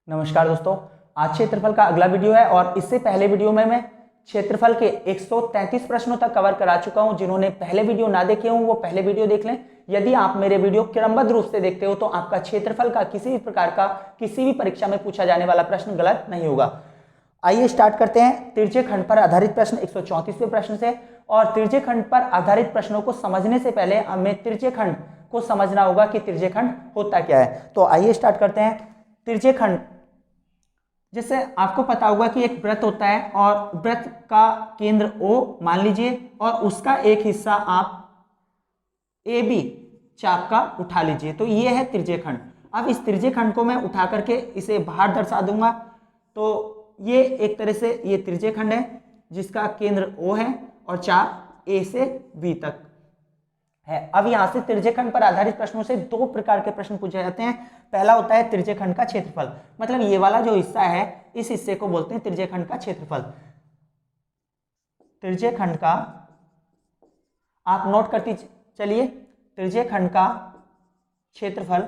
नमस्कार दोस्तों, आज क्षेत्रफल का अगला वीडियो है और इससे पहले वीडियो में मैं क्षेत्रफल के 133 प्रश्नों तक कवर करा चुका हूं। जिन्होंने पहले वीडियो ना देखे हों वो पहले वीडियो देख लें। यदि आप मेरे वीडियो क्रमबद्ध रूप से देखते हो तो आपका क्षेत्रफल का किसी भी प्रकार का किसी भी परीक्षा में पूछा जाने वाला प्रश्न गलत नहीं होगा। आइए स्टार्ट करते हैं तिरछे खंड पर आधारित प्रश्न 134वें प्रश्न से। और तिरछे खंड पर आधारित प्रश्नों को समझने से पहले हमें तिरछे खंड को समझना होगा कि तिरछे खंड होता क्या है। तो आइए स्टार्ट करते हैं। तिरछे खंड, जैसे आपको पता होगा कि एक वृत्त होता है और वृत्त का केंद्र O मान लीजिए और उसका एक हिस्सा आप AB चाप का उठा लीजिए, तो ये है तिरछे खंड। अब इस तिरछे खंड को मैं उठा करके इसे बाहर दर्शा दूंगा। तो ये एक तरह से ये तिरछे खंड है जिसका केंद्र O है और चाप A से B तक है। अब यहां से तिरछे खंड पर आधारित प्रश्नों से दो प्रकार के प्रश्न पूछे जाते हैं। पहला होता है तिरछे खंड का क्षेत्रफल, मतलब ये वाला जो हिस्सा है इस हिस्से को बोलते हैं तिरछे खंड का क्षेत्रफल। तिरछे खंड का आप नोट करती चलिए, तिरछे खंड का क्षेत्रफल,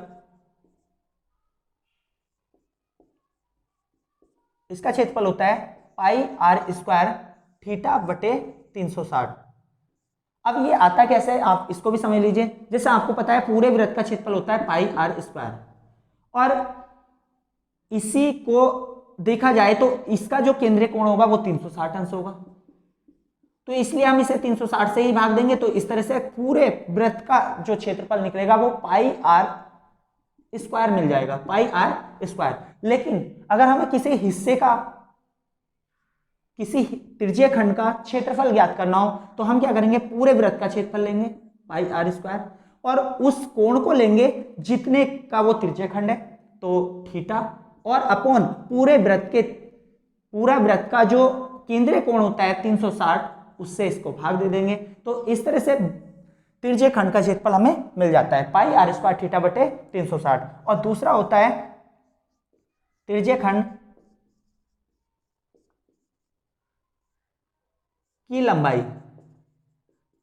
इसका क्षेत्रफल होता है पाई आर स्क्वायर थीटा बटे 360। अब ये आता कैसे है आप इसको भी समझ लीजिए। जैसे आपको पता है पूरे वृत्त का क्षेत्रफल होता है पाई आर स्क्वायर और इसी को देखा जाए तो इसका जो केंद्रीय कोण होगा वो 360 अंश होगा, तो इसलिए हम इसे 360 से ही भाग देंगे। तो इस तरह से पूरे वृत्त का जो क्षेत्रफल निकलेगा वो पाई आर स्क्वायर मिल जाएगा, पाई आर स्क्वायर। लेकिन अगर हमें किसी हिस्से का, किसी तिरछे खंड का क्षेत्रफल ज्ञात करना हो तो हम क्या करेंगे, पूरे वृत्त का क्षेत्रफल लेंगे पाई आर स्क्वायर और उस कोण को लेंगे जितने का वो तिरछे खंड है, तो थीटा, और अपॉन पूरे वृत्त के, पूरा वृत्त का जो केंद्रीय कोण होता है 360, उससे इसको भाग दे देंगे। तो इस तरह से तिरछे खंड का क्षेत्रफल हमें मिल जाता है पाई आर स्क्वायर थीटा बटे 360। और दूसरा होता है तिरछे खंड की लंबाई,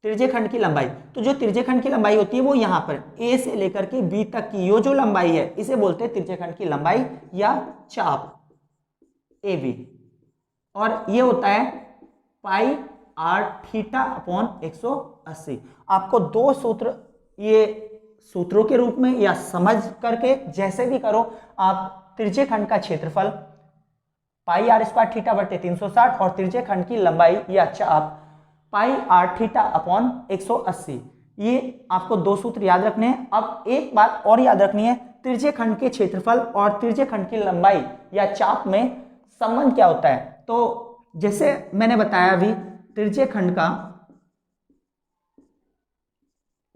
तिरछे खंड की लंबाई। तो जो तिरछे खंड की लंबाई होती है वो यहां पर A से लेकर के B तक की यो जो लंबाई है इसे बोलते हैं तिरछे खंड की लंबाई या चाप AB। और ये होता है पाई आर थीटा अपॉन 180। आपको दो सूत्र, ये सूत्रों के रूप में या समझ करके जैसे भी करो, आप तिरछे खंड का क्षेत्रफल पाई आर स्क्वायर थीटा बटे 360 और तिरछे खंड की लंबाई या चाप पाई आर थीटा अपॉन 180, ये आपको दो सूत्र याद रखने हैं। अब एक बात और याद रखनी है, तिरछे खंड के क्षेत्रफल और तिरछे खंड की लंबाई या चाप में संबंध क्या होता है। तो जैसे मैंने बताया अभी, तिरछे खंड का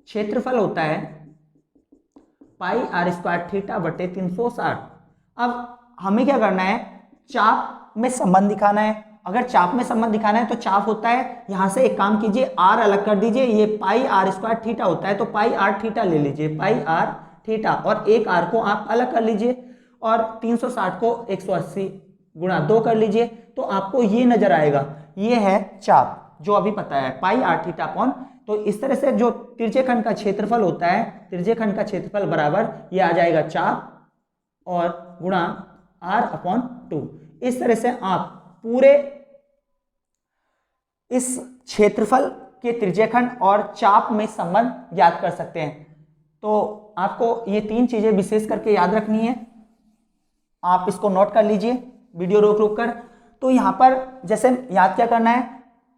क्षेत्रफल होता है पाई आर स्क्वायर थीटा बटे 360। अब हमें क्या करना है, चाप में संबंध दिखाना है। अगर चाप में संबंध दिखाना है तो चाप होता है, यहां से एक काम कीजिए, आर अलग कर दीजिए, ये पाई आर स्क्वायर थीटा होता है तो पाई आर थीटा ले लीजिए, पाई आर थीटा, और एक आर को आप अलग कर लीजिए और 360 को 180 गुणा 2 कर लीजिए, तो आपको ये नजर आएगा, ये है चाप जो अभी पता है पाई आर थीटा अपॉन। तो इस तरह से जो तिरछे खंड का क्षेत्रफल होता है, तिरछे खंड का क्षेत्रफल बराबर ये आ जाएगा चाप और गुणा आर अपॉन 2। इस तरह से आप पूरे इस क्षेत्रफल के तिरछे खंड और चाप में संबंध ज्ञात कर सकते हैं। तो आपको ये तीन चीजें विशेष करके याद रखनी है, आप इसको नोट कर लीजिए वीडियो रोक रोक कर। तो यहां पर जैसे याद क्या करना है,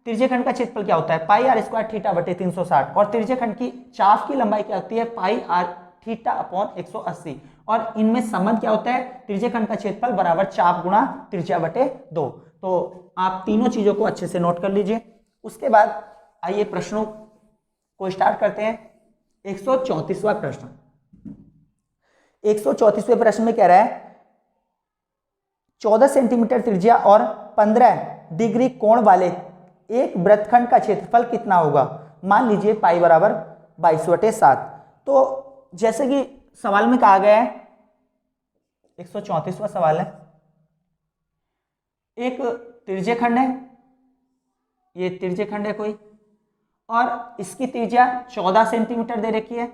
तिरछे खंड का क्षेत्रफल क्या होता है पाई आर स्क्वायर थीटा बटे 360 और तिरछे खंड की चाप की लंबाई क्या होती है पाई आर थीटा अपॉन 180, और इनमें संबंध क्या होता है, तिरछे खंड का क्षेत्रफल बराबर चाप गुणा त्रिज्या बटे 2। तो आप तीनों चीजों को अच्छे से नोट कर लीजिए। उसके बाद आइए प्रश्नों को स्टार्ट करते हैं। 134वां प्रश्न, 134वें प्रश्न में कह रहा है 14 सेंटीमीटर त्रिज्या और 15 डिग्री कोण वाले एक वृत्तखंड का क्षेत्रफल कितना होगा। मान लीजिए पाई बराबर 22/7। तो जैसे कि सवाल में कहा गया है, 134वां सवाल है, एक तिरछे खंड है, ये तिरछे खंड है कोई, और इसकी त्रिज्या 14 सेंटीमीटर दे रखी है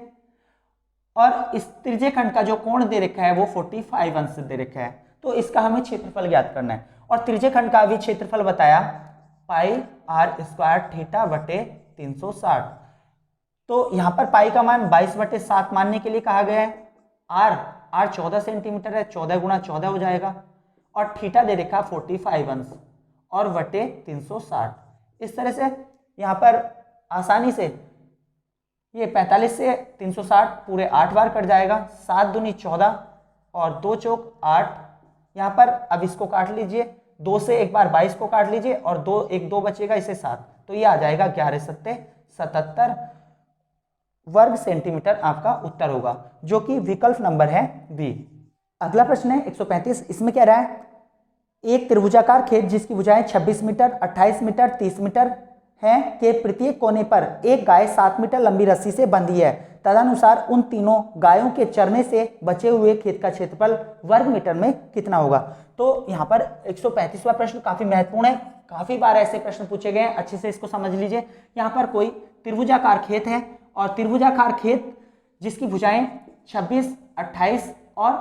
और इस त्रिज्य खंड का जो कोण दे रखा है वो 45 अंश दे रखा है। तो इसका हमें क्षेत्रफल ज्ञात करना है। और त्रिज्य खंड का भी क्षेत्रफल बताया पाई आर स्क्वायर थीटा बटे 360। तो यहाँ पर पाई का मान 22/7 मानने के लिए कहा गया है। आर 14 सेंटीमीटर है, 14 गुणा 14 हो जाएगा, और थीटा दे रखा 45 अंश और बटे 360। इस तरह से यहाँ पर आसानी से ये 45 से 360 पूरे 8 बार कट जाएगा। 7 दूनी 14 और 2 चौक 8। यहाँ पर अब इसको काट लीजिए, 2 से एक बार 22 को काट लीजिए और 2 बचेगा, इसे 7, तो ये आ जाएगा 11 सत्ते 77 वर्ग सेंटीमीटर आपका उत्तर होगा, जो कि विकल्प नंबर है बी। अगला प्रश्न है 135। इसमें क्या रहा है, एक त्रिभुजाकार खेत जिसकी भुजाएं 26 मीटर, 28 मीटर, 30 मीटर हैं के प्रत्येक कोने पर एक गाय 7 मीटर लंबी रस्सी से बंधी है। तदनुसार उन तीनों गायों के चरने से बचे हुए खेत का क्षेत्रफल वर्ग मीटर में कितना होगा। तो यहाँ पर 135वां प्रश्न काफी महत्वपूर्ण है, काफी बार ऐसे प्रश्न पूछे गए हैं, अच्छे से इसको समझ लीजिए। यहाँ पर कोई त्रिभुजाकार खेत है और त्रिभुजाकार खेत जिसकी भुजाएं 26, 28 और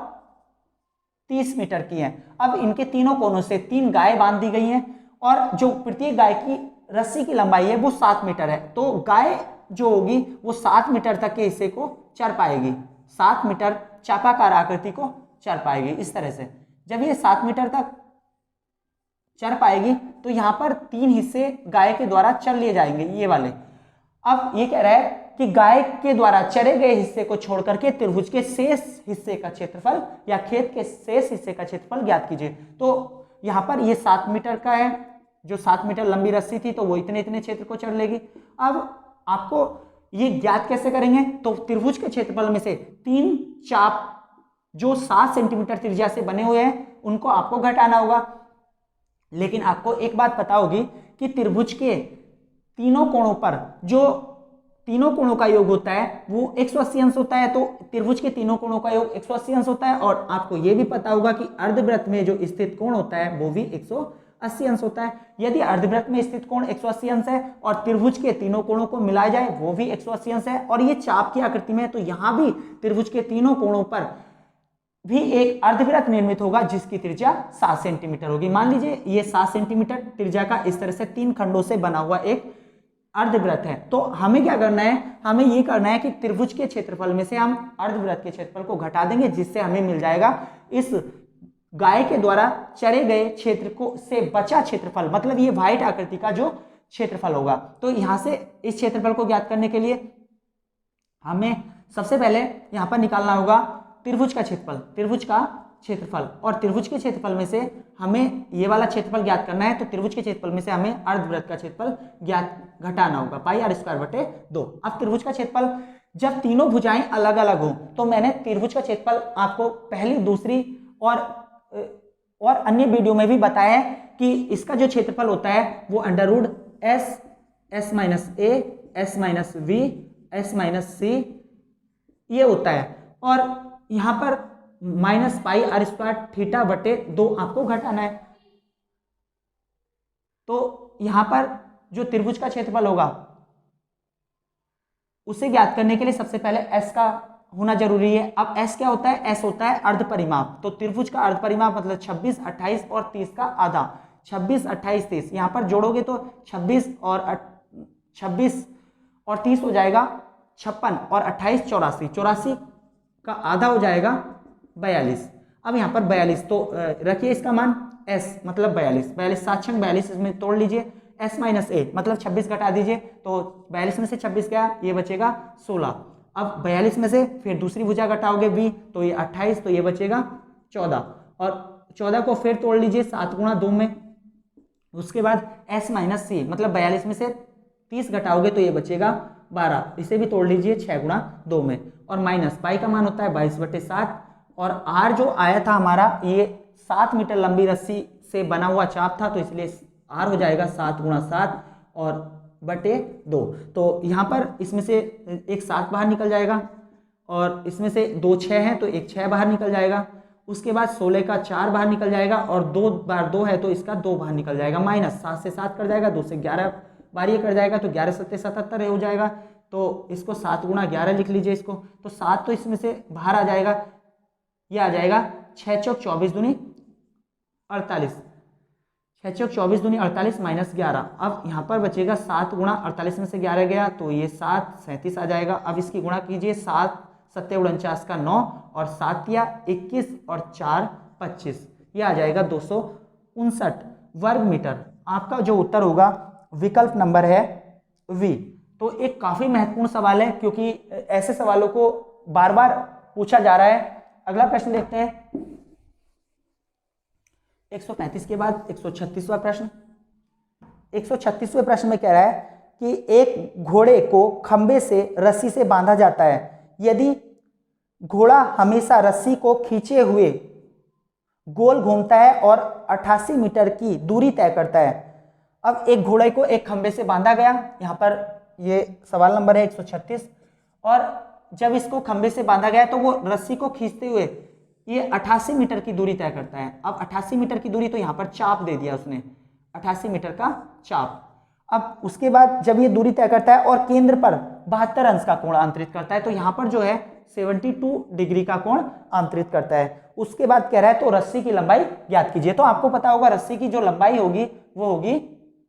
30 मीटर की हैं। अब इनके तीनों कोनों से 3 गाय बांध दी गई हैं और जो प्रत्येक गाय की रस्सी की लंबाई है वो 7 मीटर है। तो गाय जो होगी वो 7 मीटर तक के हिस्से को चर पाएगी, 7 मीटर चापाकार आकृति को चर पाएगी। इस तरह से जब ये 7 मीटर तक चर पाएगी तो यहाँ पर 3 हिस्से गाय के द्वारा चर लिए जाएंगे, ये वाले। अब ये कह रहा है कि गाय के द्वारा चरे गए हिस्से को छोड़ करके त्रिभुज के शेष हिस्से का क्षेत्रफल या खेत के शेष हिस्से का क्षेत्रफल ज्ञात कीजिए। तो यहाँ पर ये 7 मीटर का है, जो 7 मीटर लंबी रस्सी थी तो वो इतने इतने क्षेत्र को चढ़ लेगी। अब आपको ये ज्ञात कैसे करेंगे, तो त्रिभुज के क्षेत्रफल में से 3 चाप जो 7 सेंटीमीटर त्रिज्या से बने हुए हैं उनको आपको घटाना होगा। लेकिन आपको एक बात पता होगी कि त्रिभुज के तीनों कोणों पर जो तीनों कोणों का योग होता है वो 180 अंश होता है। तो त्रिभुज के तीनों कोणों का योग 180 अंश होता है। और आपको ये भी पता होगा कि अर्धवृत्त में जो स्थित कोण होता है वो भी 180 अंश होता है। यदि अर्धवृत्त में स्थित कोण 180 अंश है और त्रिभुज के तीनों कोणों को मिलाया जाए वो भी 180 अंश है और ये चाप की आकृति में है, तो यहां भी त्रिभुज के तीनों कोणों पर भी एक अर्धवृत्त निर्मित होगा जिसकी त्रिज्या 7 सेंटीमीटर होगी। मान लीजिए ये 7 सेंटीमीटर त्रिज्या का इस तरह से 3 खंडों से बना हुआ एक अर्धवृत्त है। तो हमें क्या करना है, हमें ये करना है कि त्रिभुज के क्षेत्रफल में से हम अर्धवृत्त के क्षेत्रफल को घटा देंगे, जिससे हमें मिल जाएगा इस गाय के द्वारा चरे गए क्षेत्र को से बचा क्षेत्रफल, मतलब ये व्हाइट आकृति का जो क्षेत्रफल होगा। तो यहां से इस क्षेत्रफल को ज्ञात करने के लिए हमें सबसे पहले यहां पर निकालना होगा त्रिभुज का क्षेत्रफल, त्रिभुज का क्षेत्रफल। और त्रिभुज के क्षेत्रफल में से हमें ये वाला क्षेत्रफल ज्ञात करना है, तो त्रिभुज के क्षेत्रफल में से हमें अर्धवृत्त का क्षेत्रफल ज्ञात घटाना होगा, पाई आर स्क्वायर बटे 2। अब त्रिभुज का क्षेत्रफल जब तीनों भुजाएं अलग अलग हो, तो मैंने त्रिभुज का क्षेत्रफल आपको पहली, दूसरी और अन्य वीडियो में भी बताया है कि इसका जो क्षेत्रफल होता है वो under S, S minus A, S minus V, S minus C ये होता है। और यहां पर minus pi R square theta बटे 2 आपको घटाना है। तो यहां पर जो त्रिभुज का क्षेत्रफल होगा उसे ज्ञात करने के लिए सबसे पहले एस का होना जरूरी है। अब एस क्या होता है, एस होता है अर्ध परिमाप। तो त्रिभुज का अर्ध परिमाप मतलब 26, 28 और 30 का आधा। 26, 28, 30 यहां पर जोड़ोगे तो 26 और 30 हो जाएगा 56 और 28 84, 84 का आधा हो जाएगा 42। अब यहाँ पर 42 तो रखिए इसका मान s मतलब 42, 42 7 छंग 42, इसमें तोड़ लीजिए। s माइनस ए मतलब 26 घटा दीजिए, तो 42 में से 26 गया, ये बचेगा 16। अब 42 में से फिर दूसरी भुजा घटाओगे b, तो ये 28, तो ये बचेगा 14। और 14 को फिर तोड़ लीजिए 7 गुणा 2 में। उसके बाद s माइनस सी मतलब 42 में से 30 घटाओगे तो ये बचेगा 12, इसे भी तोड़ लीजिए 6 गुणा 2 में। और माइनस पाई का मान होता है 22/7 और आर जो आया था हमारा ये 7 मीटर लंबी रस्सी से बना हुआ चाप था, तो इसलिए आर हो जाएगा 7 गुणा 7 और बटे 2। तो यहाँ पर इसमें से एक 7 बाहर निकल जाएगा और इसमें से 2 6 हैं तो एक 6 बाहर निकल जाएगा। उसके बाद 16 का 4 बाहर निकल जाएगा और 2 बार 2 है तो इसका 2 बाहर निकल जाएगा। माइनस 7 से 7 कर जाएगा, 2 से 11 बार ये कर जाएगा, तो 11 7 77 हो जाएगा। तो इसको 7 गुणा 11 लिख लीजिए इसको, तो 7 तो इसमें से बाहर आ जाएगा, ये आ जाएगा 6 चौक 24 दूनी 48, 6 चौक 24 दूनी 48 माइनस 11। अब यहाँ पर बचेगा 7 गुणा 48 में से 11 गया तो ये 7 37 आ जाएगा। अब इसकी गुणा कीजिए, 7 7 49 का 9 और 7 या 21 और 4 25, ये आ जाएगा 259 वर्ग मीटर। आपका जो उत्तर होगा विकल्प नंबर है वी। तो एक काफी महत्वपूर्ण सवाल है क्योंकि ऐसे सवालों को बार बार पूछा जा रहा है। अगला प्रश्न देखते हैं 135 के बाद 136वां प्रश्न। 136वें प्रश्न में कह रहा है कि एक घोड़े को खंबे से रस्सी से बांधा जाता है। यदि घोड़ा हमेशा रस्सी को खींचे हुए गोल घूमता है और 88 मीटर की दूरी तय करता है। अब एक घोड़े को एक खंबे से बांधा गया, यहाँ पर ये सवाल नंबर है 136, और जब इसको खंबे से बांधा गया तो वो रस्सी को खींचते हुए ये 88 मीटर की दूरी तय करता है। अब 88 मीटर की दूरी, तो यहाँ पर चाप दे दिया उसने, 88 मीटर का चाप। अब उसके बाद जब ये दूरी तय करता है और केंद्र पर 72 अंश का कोण आंतरित करता है, तो यहाँ पर जो है 72 डिग्री का कोण आंतरित करता है। उसके बाद कह रहा है तो रस्सी की लंबाई ज्ञात कीजिए। तो आपको पता होगा रस्सी की जो लंबाई होगी वो होगी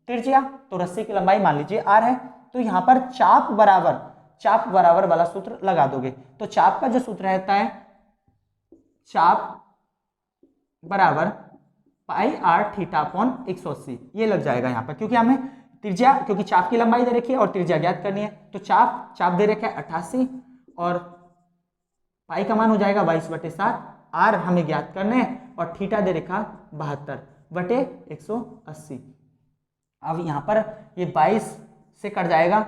त्रिज्या, तो रस्सी की लंबाई मान लीजिए r है। तो यहाँ पर चाप बराबर वाला सूत्र लगा दोगे। तो चाप का जो सूत्र रहता है, चाप बराबर पाई r थीटा अपॉन 180, ये लग जाएगा यहाँ पर, क्योंकि हमें त्रिज्या, क्योंकि चाप की लंबाई दे रखी है और त्रिज्या ज्ञात करनी है। तो चाप दे रखा है 88 और पाई का मान हो जाएगा 22/7, r हमें ज्ञात करना है और थीटा दे रखा 72/180। अब यहाँ पर ये 22 से कट जाएगा,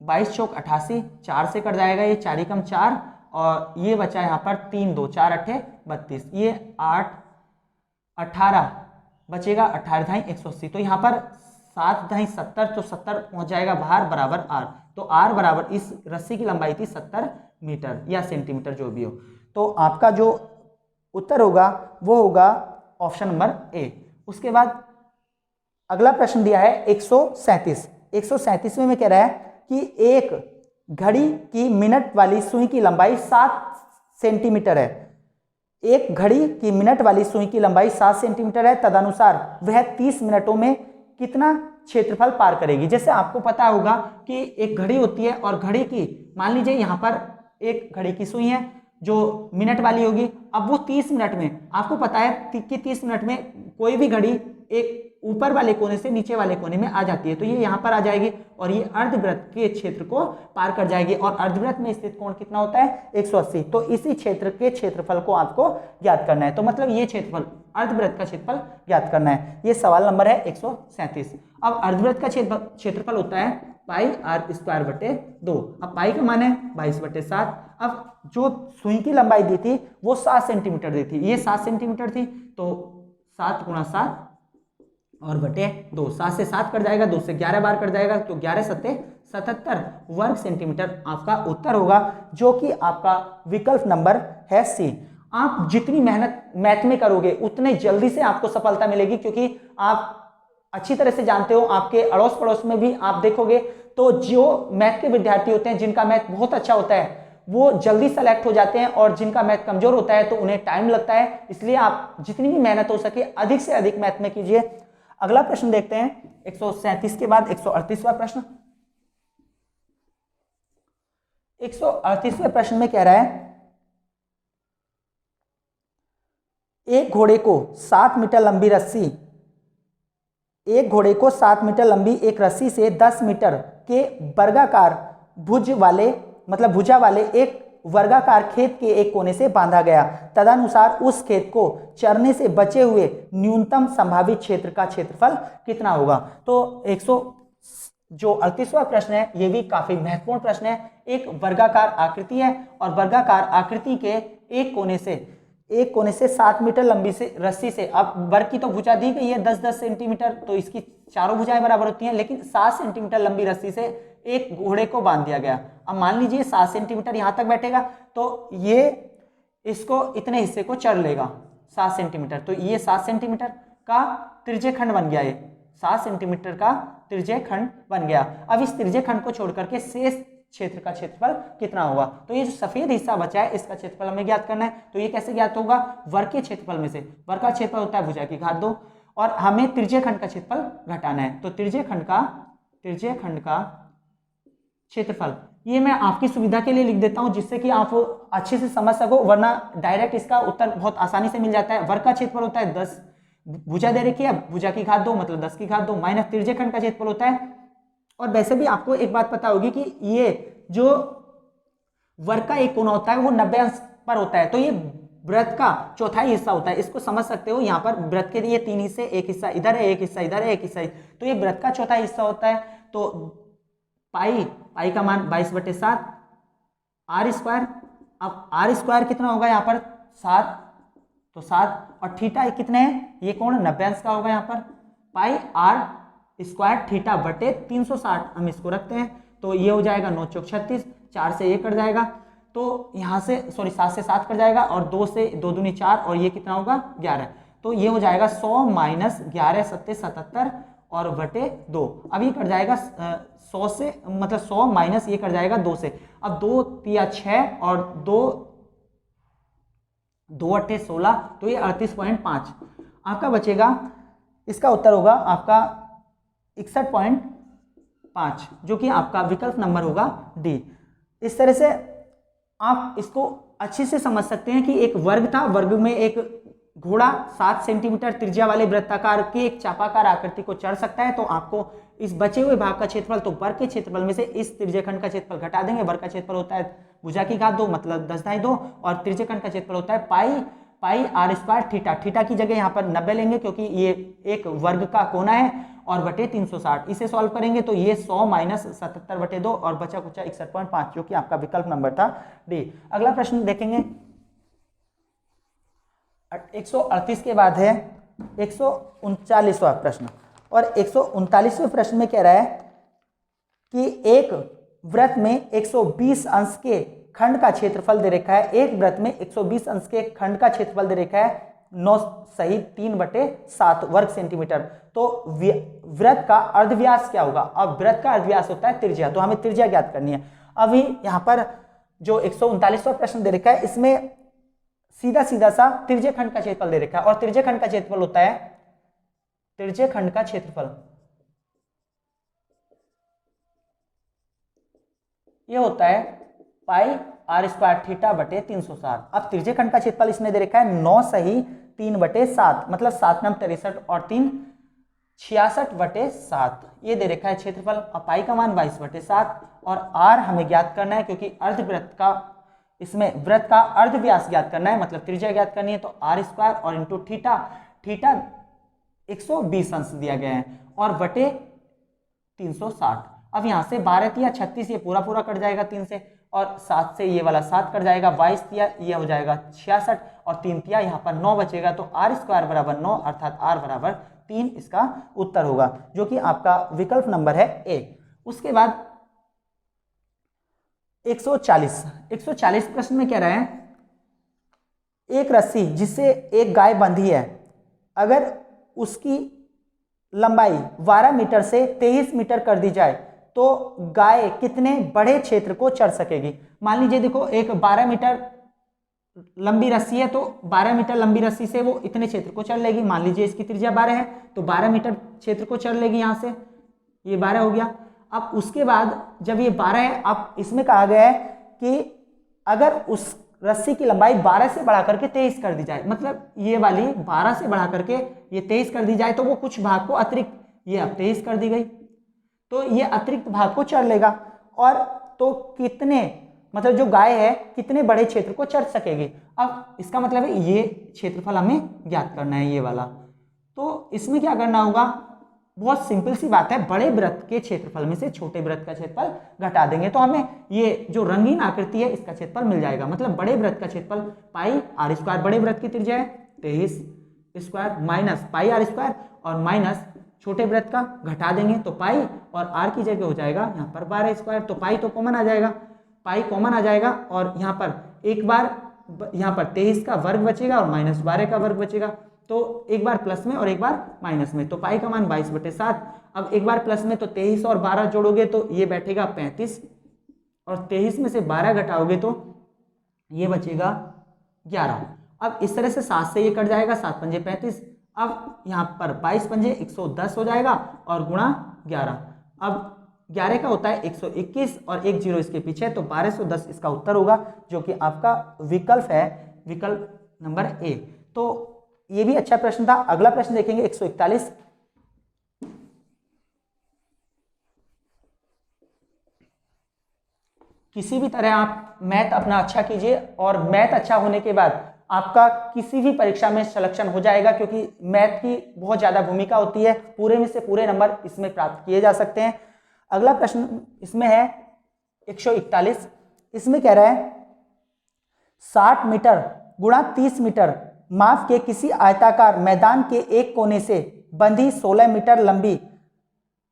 22 चौक 88, 4 से कट जाएगा, ये 4 कम 4 और ये बचा यहाँ पर 3 2 4 8 32, ये 8 18 बचेगा, 18 ढाई 180। तो यहाँ पर 7 ढाई 70, तो 70 पहुँच जाएगा बाहर बराबर r। तो r बराबर, इस रस्सी की लंबाई थी 70 मीटर या सेंटीमीटर जो भी हो। तो आपका जो उत्तर होगा वो होगा ऑप्शन नंबर ए। उसके बाद अगला प्रश्न दिया है 137। 137वें में कह रहा है कि एक घड़ी की मिनट वाली सुई की लंबाई 7 सेंटीमीटर है। एक घड़ी की मिनट वाली सुई की लंबाई 7 सेंटीमीटर है, तदनुसार वह 30 मिनटों में कितना क्षेत्रफल पार करेगी। जैसे आपको पता होगा कि एक घड़ी होती है और घड़ी की, मान लीजिए यहाँ पर एक घड़ी की सुई है जो मिनट वाली होगी। अब वो 30 मिनट में, आपको पता है कि 30 मिनट में कोई भी घड़ी एक ऊपर वाले कोने से नीचे वाले कोने में आ जाती है, तो ये यहाँ पर आ जाएगी और ये अर्धवृत्त के क्षेत्र को पार कर जाएगी। और अर्धवृत्त में स्थित कोण कितना होता है 180। तो इसी क्षेत्र के क्षेत्रफल को आपको ज्ञात करना है। तो मतलब ये क्षेत्रफल, अर्धवृत्त का क्षेत्रफल ज्ञात करना है। ये सवाल नंबर है 137। अब अर्धवृत्त का क्षेत्रफल होता है पाई r²/2। अब पाई का मान है 22/7। अब जो सुई की लंबाई दी थी वो 7 सेंटीमीटर दी थी, ये 7 सेंटीमीटर थी, तो 7 × 7 और बटे 2, 7 से 7 कट जाएगा, 2 से 11 बार कट जाएगा, तो 11 सत्ते 77 वर्ग सेंटीमीटर आपका उत्तर होगा, जो कि आपका विकल्प नंबर है सी। आप जितनी मेहनत मैथ में करोगे उतने जल्दी से आपको सफलता मिलेगी, क्योंकि आप अच्छी तरह से जानते हो, आपके अड़ोस पड़ोस में भी आप देखोगे तो जो मैथ के विद्यार्थी होते हैं, जिनका मैथ बहुत अच्छा होता है, वो जल्दी सेलेक्ट हो जाते हैं, और जिनका मैथ कमजोर होता है तो उन्हें टाइम लगता है। इसलिए आप जितनी भी मेहनत हो सके अधिक से अधिक मैथ में कीजिए। अगला प्रश्न देखते हैं 137 के बाद 138वां प्रश्न। 138वें प्रश्न में कह रहा है एक घोड़े को 7 मीटर लंबी रस्सी, एक घोड़े को 7 मीटर लंबी एक रस्सी से 10 मीटर के वर्गाकार भुजा वाले एक वर्गाकार खेत के एक कोने से बांधा गया। तदनुसार उस खेत को चरने से बचे हुए न्यूनतम संभावित क्षेत्र का क्षेत्रफल कितना होगा। तो 138वां प्रश्न है, ये भी काफी महत्वपूर्ण प्रश्न है। एक वर्गाकार आकृति है और वर्गाकार आकृति के एक कोने से 7 मीटर लंबी से रस्सी से, अब वर्ग की तो भुजा दी गई है 10-10 सेंटीमीटर, तो इसकी चारों भुजाएं बराबर होती हैं, लेकिन 7 सेंटीमीटर लंबी रस्सी से एक घोड़े को बांध दिया गया। अब मान लीजिए 7 सेंटीमीटर यहां तक बैठेगा, तो ये इसको इतने हिस्से को चर लेगा 7 सेंटीमीटर, तो ये 7 सेंटीमीटर का त्रिज्य खंड बन गया, ये 7 सेंटीमीटर का त्रिज्य खंड बन गया। अब इस त्रिज्य खंड को छोड़ करके शेष क्षेत्र का क्षेत्रफल कितना होगा। तो ये जो सफेद हिस्सा बचा है इसका क्षेत्रफल हमें ज्ञात करना है। तो ये कैसे ज्ञात होगा, वर्ग के क्षेत्रफल में से, वर्ग का क्षेत्रफल होता है भुजा की घात 2 और हमें त्रिज्यीय खंड का क्षेत्रफल घटाना है। तो त्रिज्यीय खंड का क्षेत्रफल ये मैं आपकी सुविधा के लिए लिख देता हूं जिससे कि आप अच्छे से समझ सको, वरना डायरेक्ट इसका उत्तर बहुत आसानी से मिल जाता है। वर्ग का क्षेत्रफल होता है 10, भुजा दे रखी है भुजा की घात 2 मतलब 10 की घात 2 माइनस त्रिज्यीय खंड का क्षेत्रफल होता है। और वैसे भी आपको एक बात पता होगी कि ये जो वर्ग का एक कोना होता है वो 90 अंश पर होता है, तो ये वृत्त का चौथाई हिस्सा होता है। इसको समझ सकते हो, यहाँ पर वृत्त के लिए 3 हिस्से, एक हिस्सा इधर है, एक हिस्सा इधर है, एक हिस्सा, तो ये वृत्त का चौथाई हिस्सा होता है। तो पाई का मान 22/7 आर स्क्वायर। अब आर स्क्वायर कितना होगा यहाँ पर 7, तो 7 और थीटा कितने हैं, ये कोण 90 अंश का होगा यहाँ पर, पाई आर स्क्वायर थीटा बटे 360 हम इसको रखते हैं। तो ये हो जाएगा 9 चौक 36, 4 से ये कट जाएगा, तो यहाँ से 7 से 7 कट जाएगा और 2 से 2 दूनी 4 और ये कितना होगा 11। तो ये हो जाएगा 100 माइनस 11 सत्ते 77 और बटे 2। अब ये कट जाएगा 100 से, मतलब 100 माइनस ये कट जाएगा 2 से। अब 2 तिया 6 और 2 अट्ठे 16, तो ये 38.5 आपका बचेगा। इसका उत्तर होगा आपका 61.5 जो कि आपका विकल्प नंबर होगा डी। इस तरह से आप इसको अच्छे से समझ सकते हैं कि एक वर्ग था, वर्ग में एक घोड़ा 7 सेंटीमीटर त्रिज्या वाले वृत्ताकार के एक चापाकार आकृति को चढ़ सकता है। तो आपको इस बचे हुए भाग का क्षेत्रफल, तो वर्ग के क्षेत्रफल में से इस त्रिज्यीय खंड का क्षेत्रफल घटा देंगे। वर्ग का क्षेत्रफल होता है भुजा की घात 2 मतलब 10/2 और त्रिज्यीय खंड का क्षेत्रफल होता है पाई आर स्क्वायर थीटा। थीटा की जगह यहाँ पर 90 लेंगे क्योंकि ये एक वर्ग का कोना है और बटे 360। इसे सॉल्व करेंगे तो ये 100 माइनस 77/2 और बचा कुचा 61.5 जो कि आपका विकल्प नंबर था डी। अगला प्रश्न देखेंगे 138 के बाद है 139वां प्रश्न, और 139वें प्रश्न में कह रहा है कि एक वृत्त में 120 अंश के खंड का क्षेत्रफल दे रखा है। एक वृत्त में 120 अंश के खंड का क्षेत्रफल दे रखा है 9 सही 3/7 वर्ग सेंटीमीटर। तो वृत्त का अर्धव्यास क्या होगा। अब वृत्त का अर्धव्यास होता है त्रिज्या, तो हमें त्रिज्या ज्ञात करनी है। अभी यहाँ पर जो 139वां प्रश्न दे रखा है इसमें सीधा सीधा सा त्रिज्यीय खंड का क्षेत्रफल दे रखा है, और त्रिज्यीय खंड का क्षेत्रफल होता है, त्रिज्यीय खंड का क्षेत्रफल ये होता है पाई आर स्क्वायर थीटा बटे 360। अब त्रिज्यीय खंड का क्षेत्रफल इसने दे रखा है 9 सही 3/7 मतलब 7 9 63 और 3 66/7 ये दे रखा है क्षेत्रफल। अब पाई का मान 22/7 और आर हमें ज्ञात करना है क्योंकि अर्धवृत्त का, इसमें वृत्त का अर्धव्यास ज्ञात करना है मतलब त्रिज्या ज्ञात करनी है। तो आर स्क्वायर और इंटू थीटा, थीटा 120 अंश दिया गया है और बटे 360। अब यहाँ से 12 तिया 36 ये पूरा पूरा कट जाएगा 3 से, और 7 से ये वाला 7 कट जाएगा, 22 तिया ये हो जाएगा 66 और 3 तिया यहाँ पर 9 बचेगा। तो आर स्क्वायर बराबर 9 अर्थात आर बराबर 3 इसका उत्तर होगा जो कि आपका विकल्प नंबर है ए। उसके बाद 140 प्रश्न में कह रहा है एक रस्सी जिससे एक गाय बंधी है, अगर उसकी लंबाई 12 मीटर से 23 मीटर कर दी जाए तो गाय कितने बड़े क्षेत्र को चढ़ सकेगी। मान लीजिए देखो एक 12 मीटर लंबी रस्सी है, तो 12 मीटर लंबी रस्सी से वो इतने क्षेत्र को चढ़ लेगी। मान लीजिए इसकी त्रिज्या 12 है तो 12 मीटर क्षेत्र को चढ़ लेगी, यहाँ से ये 12 हो गया। अब उसके बाद जब ये 12 है, अब इसमें कहा गया है कि अगर उस रस्सी की लंबाई 12 से बढ़ा करके 23 कर दी जाए, मतलब ये वाली 12 से बढ़ा करके ये 23 कर दी जाए, तो वो कुछ भाग को अतिरिक्त, ये अब 23 कर दी गई तो ये अतिरिक्त भाग को चढ़ लेगा। और तो कितने, मतलब जो गाय है कितने बड़े क्षेत्र को चढ़ सकेगी। अब इसका मतलब है ये क्षेत्रफल हमें ज्ञात करना है, ये वाला। तो इसमें क्या करना होगा, बहुत सिंपल सी बात है, बड़े वृत्त के क्षेत्रफल में से छोटे वृत्त का क्षेत्रफल घटा देंगे तो हमें ये जो रंगीन आकृति है इसका क्षेत्रफल मिल जाएगा। मतलब बड़े वृत्त का क्षेत्रफल पाई आर स्क्वायर, बड़े वृत्त की त्रिज्या है 23 square minus pi R square और माइनस छोटे वृत्त का घटा देंगे तो पाई और आर की जगह हो जाएगा यहाँ पर 12 स्क्वायर। तो पाई तो कॉमन आ जाएगा, पाई कॉमन आ जाएगा और यहाँ पर एक बार यहाँ पर 23 का वर्ग बचेगा और माइनस 12 का वर्ग बचेगा। तो एक बार प्लस में और एक बार माइनस में, तो पाई का मान 22/7। अब एक बार प्लस में तो 23 और 12 जोड़ोगे तो ये बैठेगा 35 और 23 में से 12 घटाओगे तो ये बचेगा 11। अब इस तरह से 7 से ये कट जाएगा, 7 पंजे 35। अब यहाँ पर 22 पंजे 110 हो जाएगा और गुणा 11। अब 11 का होता है 121 और एक जीरो इसके पीछे, तो 1210 इसका उत्तर होगा, जो कि आपका विकल्प है, विकल्प नंबर ए। तो ये भी अच्छा प्रश्न था। अगला प्रश्न देखेंगे 141। किसी भी तरह आप मैथ अपना अच्छा कीजिए और मैथ अच्छा होने के बाद आपका किसी भी परीक्षा में सिलेक्शन हो जाएगा, क्योंकि मैथ की बहुत ज्यादा भूमिका होती है, पूरे में से पूरे नंबर इसमें प्राप्त किए जा सकते हैं। अगला प्रश्न इसमें है 141। इसमें कह रहा है 60 मीटर गुणा 30 मीटर माप के किसी आयताकार मैदान के एक कोने से बंधी 16 मीटर लंबी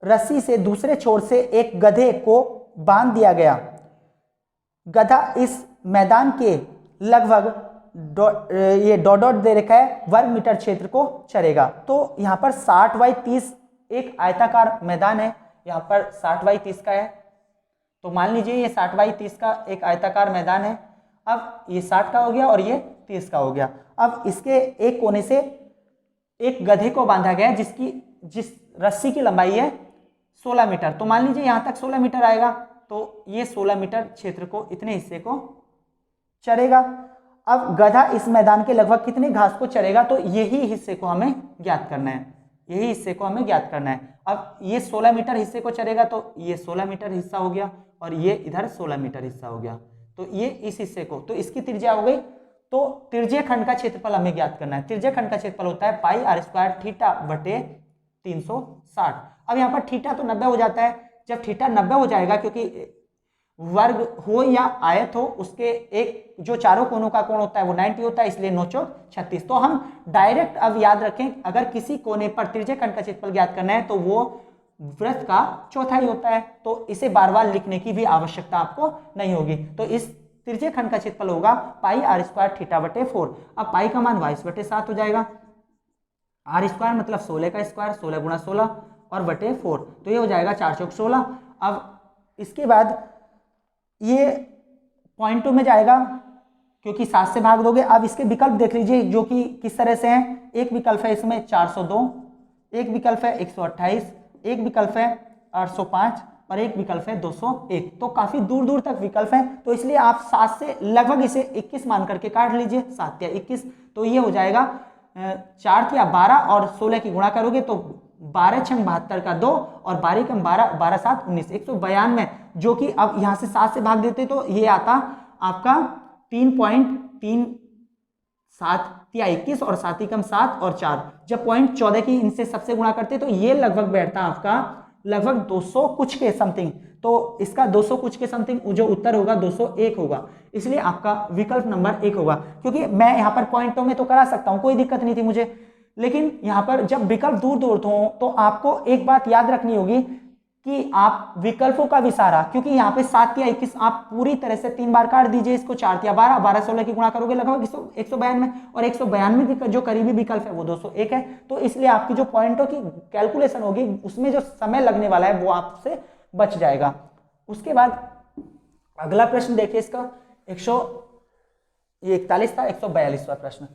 रस्सी से दूसरे छोर से एक गधे को बांध दिया गया। गधा इस मैदान के लगभग ये डॉट दे रखा है वर्ग मीटर क्षेत्र को चरेगा। तो यहाँ पर 60/30 एक आयताकार मैदान है, यहाँ पर 60/30 का है, तो मान लीजिए ये 60/30 का एक आयताकार मैदान है। अब ये 60 का हो गया और ये 30 का हो गया। अब इसके एक कोने से एक गधे को बांधा गया है जिस रस्सी की लंबाई है 16 मीटर। तो मान लीजिए यहाँ तक 16 मीटर आएगा, तो ये 16 मीटर क्षेत्र को, इतने हिस्से को चरेगा। अब गधा इस मैदान के लगभग कितने घास को चरेगा, तो यही हिस्से को हमें ज्ञात करना है, यही हिस्से को हमें ज्ञात करना है। अब ये 16 मीटर हिस्से को चरेगा, तो ये 16 मीटर हिस्सा हो गया और ये इधर 16 मीटर हिस्सा हो गया, तो ये इस हिस्से को, तो इसकी त्रिज्या हो गई। तो त्रिज्य खंड का क्षेत्रफल हमें ज्ञात करना है। त्रिज्य खंड का क्षेत्रफल होता है पाई r स्क्वायर थीटा बटे 360। अब यहाँ पर थीटा तो 90 हो जाता है। जब थीटा 90 हो जाएगा, क्योंकि वर्ग हो या आयत हो, उसके एक जो चारों कोनों का कोण होता है वो 90 होता है, इसलिए 9 चौक 36। तो हम डायरेक्ट अब याद रखें, अगर किसी कोने पर त्रिज्य खंड का क्षेत्रफल ज्ञात करना है तो वो वृत्त का चौथाई होता है, तो इसे बार बार लिखने की भी आवश्यकता आपको नहीं होगी। तो इस त्रिज्य खंड का क्षेत्रफल होगा पाई r स्क्वायर थीटा बटे 4। अब पाई का मान 22/7 हो जाएगा, r स्क्वायर मतलब 16 का स्क्वायर, 16 गुणा 16 और बटे 4, तो ये हो जाएगा 4 चौक 16। अब इसके बाद ये पॉइंटों में जाएगा, क्योंकि 7 से भाग दोगे। अब इसके विकल्प देख लीजिए जो कि किस तरह से हैं। एक विकल्प है इसमें 402, एक विकल्प है 128, एक विकल्प है 805 और एक विकल्प है 201। तो काफी दूर दूर तक विकल्प हैं, तो इसलिए आप 7 से लगभग इसे 21 मान करके काट लीजिए, 7 या 21। तो ये हो जाएगा 4 या 12 और 16 की गुणा करोगे तो 12 छंग 72 का 2 और 12 कम 12, 12 7 19, 192, जो कि अब यहाँ से 7 से भाग देते तो ये आता आपका 3.37 या 21 और 7 ही कम 7 और 4। जब पॉइंट 14 की इनसे सबसे गुणा करते तो ये लगभग बैठता आपका लगभग 200 कुछ के समथिंग। तो इसका 200 कुछ के समथिंग जो उत्तर होगा 201 होगा, इसलिए आपका विकल्प नंबर 1 होगा। क्योंकि मैं यहाँ पर पॉइंटों में तो करा सकता हूँ, कोई दिक्कत नहीं थी मुझे, लेकिन यहाँ पर जब विकल्प दूर दूर हो तो आपको एक बात याद रखनी होगी कि आप विकल्पों का विसारा, क्योंकि यहाँ पे 7 या 21 आप पूरी तरह से 3 बार काट दीजिए इसको, 4 या 12, 12 16 की गुणा करोगे लगभग 192 और 192 की जो करीबी विकल्प है वो 201 है। तो इसलिए आपकी जो पॉइंटों की कैलकुलेशन होगी उसमें जो समय लगने वाला है वो आपसे बच जाएगा। उसके बाद अगला प्रश्न देखिए, इसका 141 था, 142वां प्रश्न।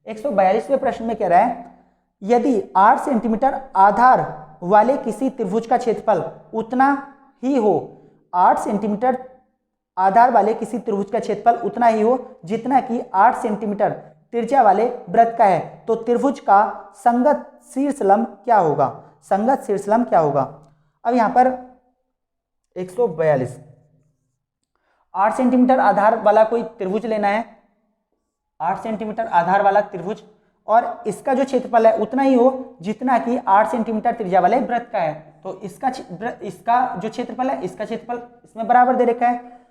142वें प्रश्न में कह रहा है यदि 8 सेंटीमीटर आधार वाले किसी त्रिभुज का क्षेत्रफल उतना ही हो, 8 सेंटीमीटर आधार वाले किसी त्रिभुज का क्षेत्रफल उतना ही हो जितना कि 8 सेंटीमीटर त्रिज्या वाले वृत्त का है, तो त्रिभुज का संगत शीर्षलंब क्या होगा? संगत शीर्षलंब क्या होगा? अब यहां पर 142, 8 सेंटीमीटर आधार वाला कोई त्रिभुज लेना है, 8 सेंटीमीटर आधार वाला त्रिभुज, और इसका जो क्षेत्रफल है उतना ही हो जितना कि 8 सेंटीमीटर त्रिज्या वाले वृत्त का है। तो इसका जो क्षेत्रफल है, इसका क्षेत्रफल इसमें बराबर दे रखा है।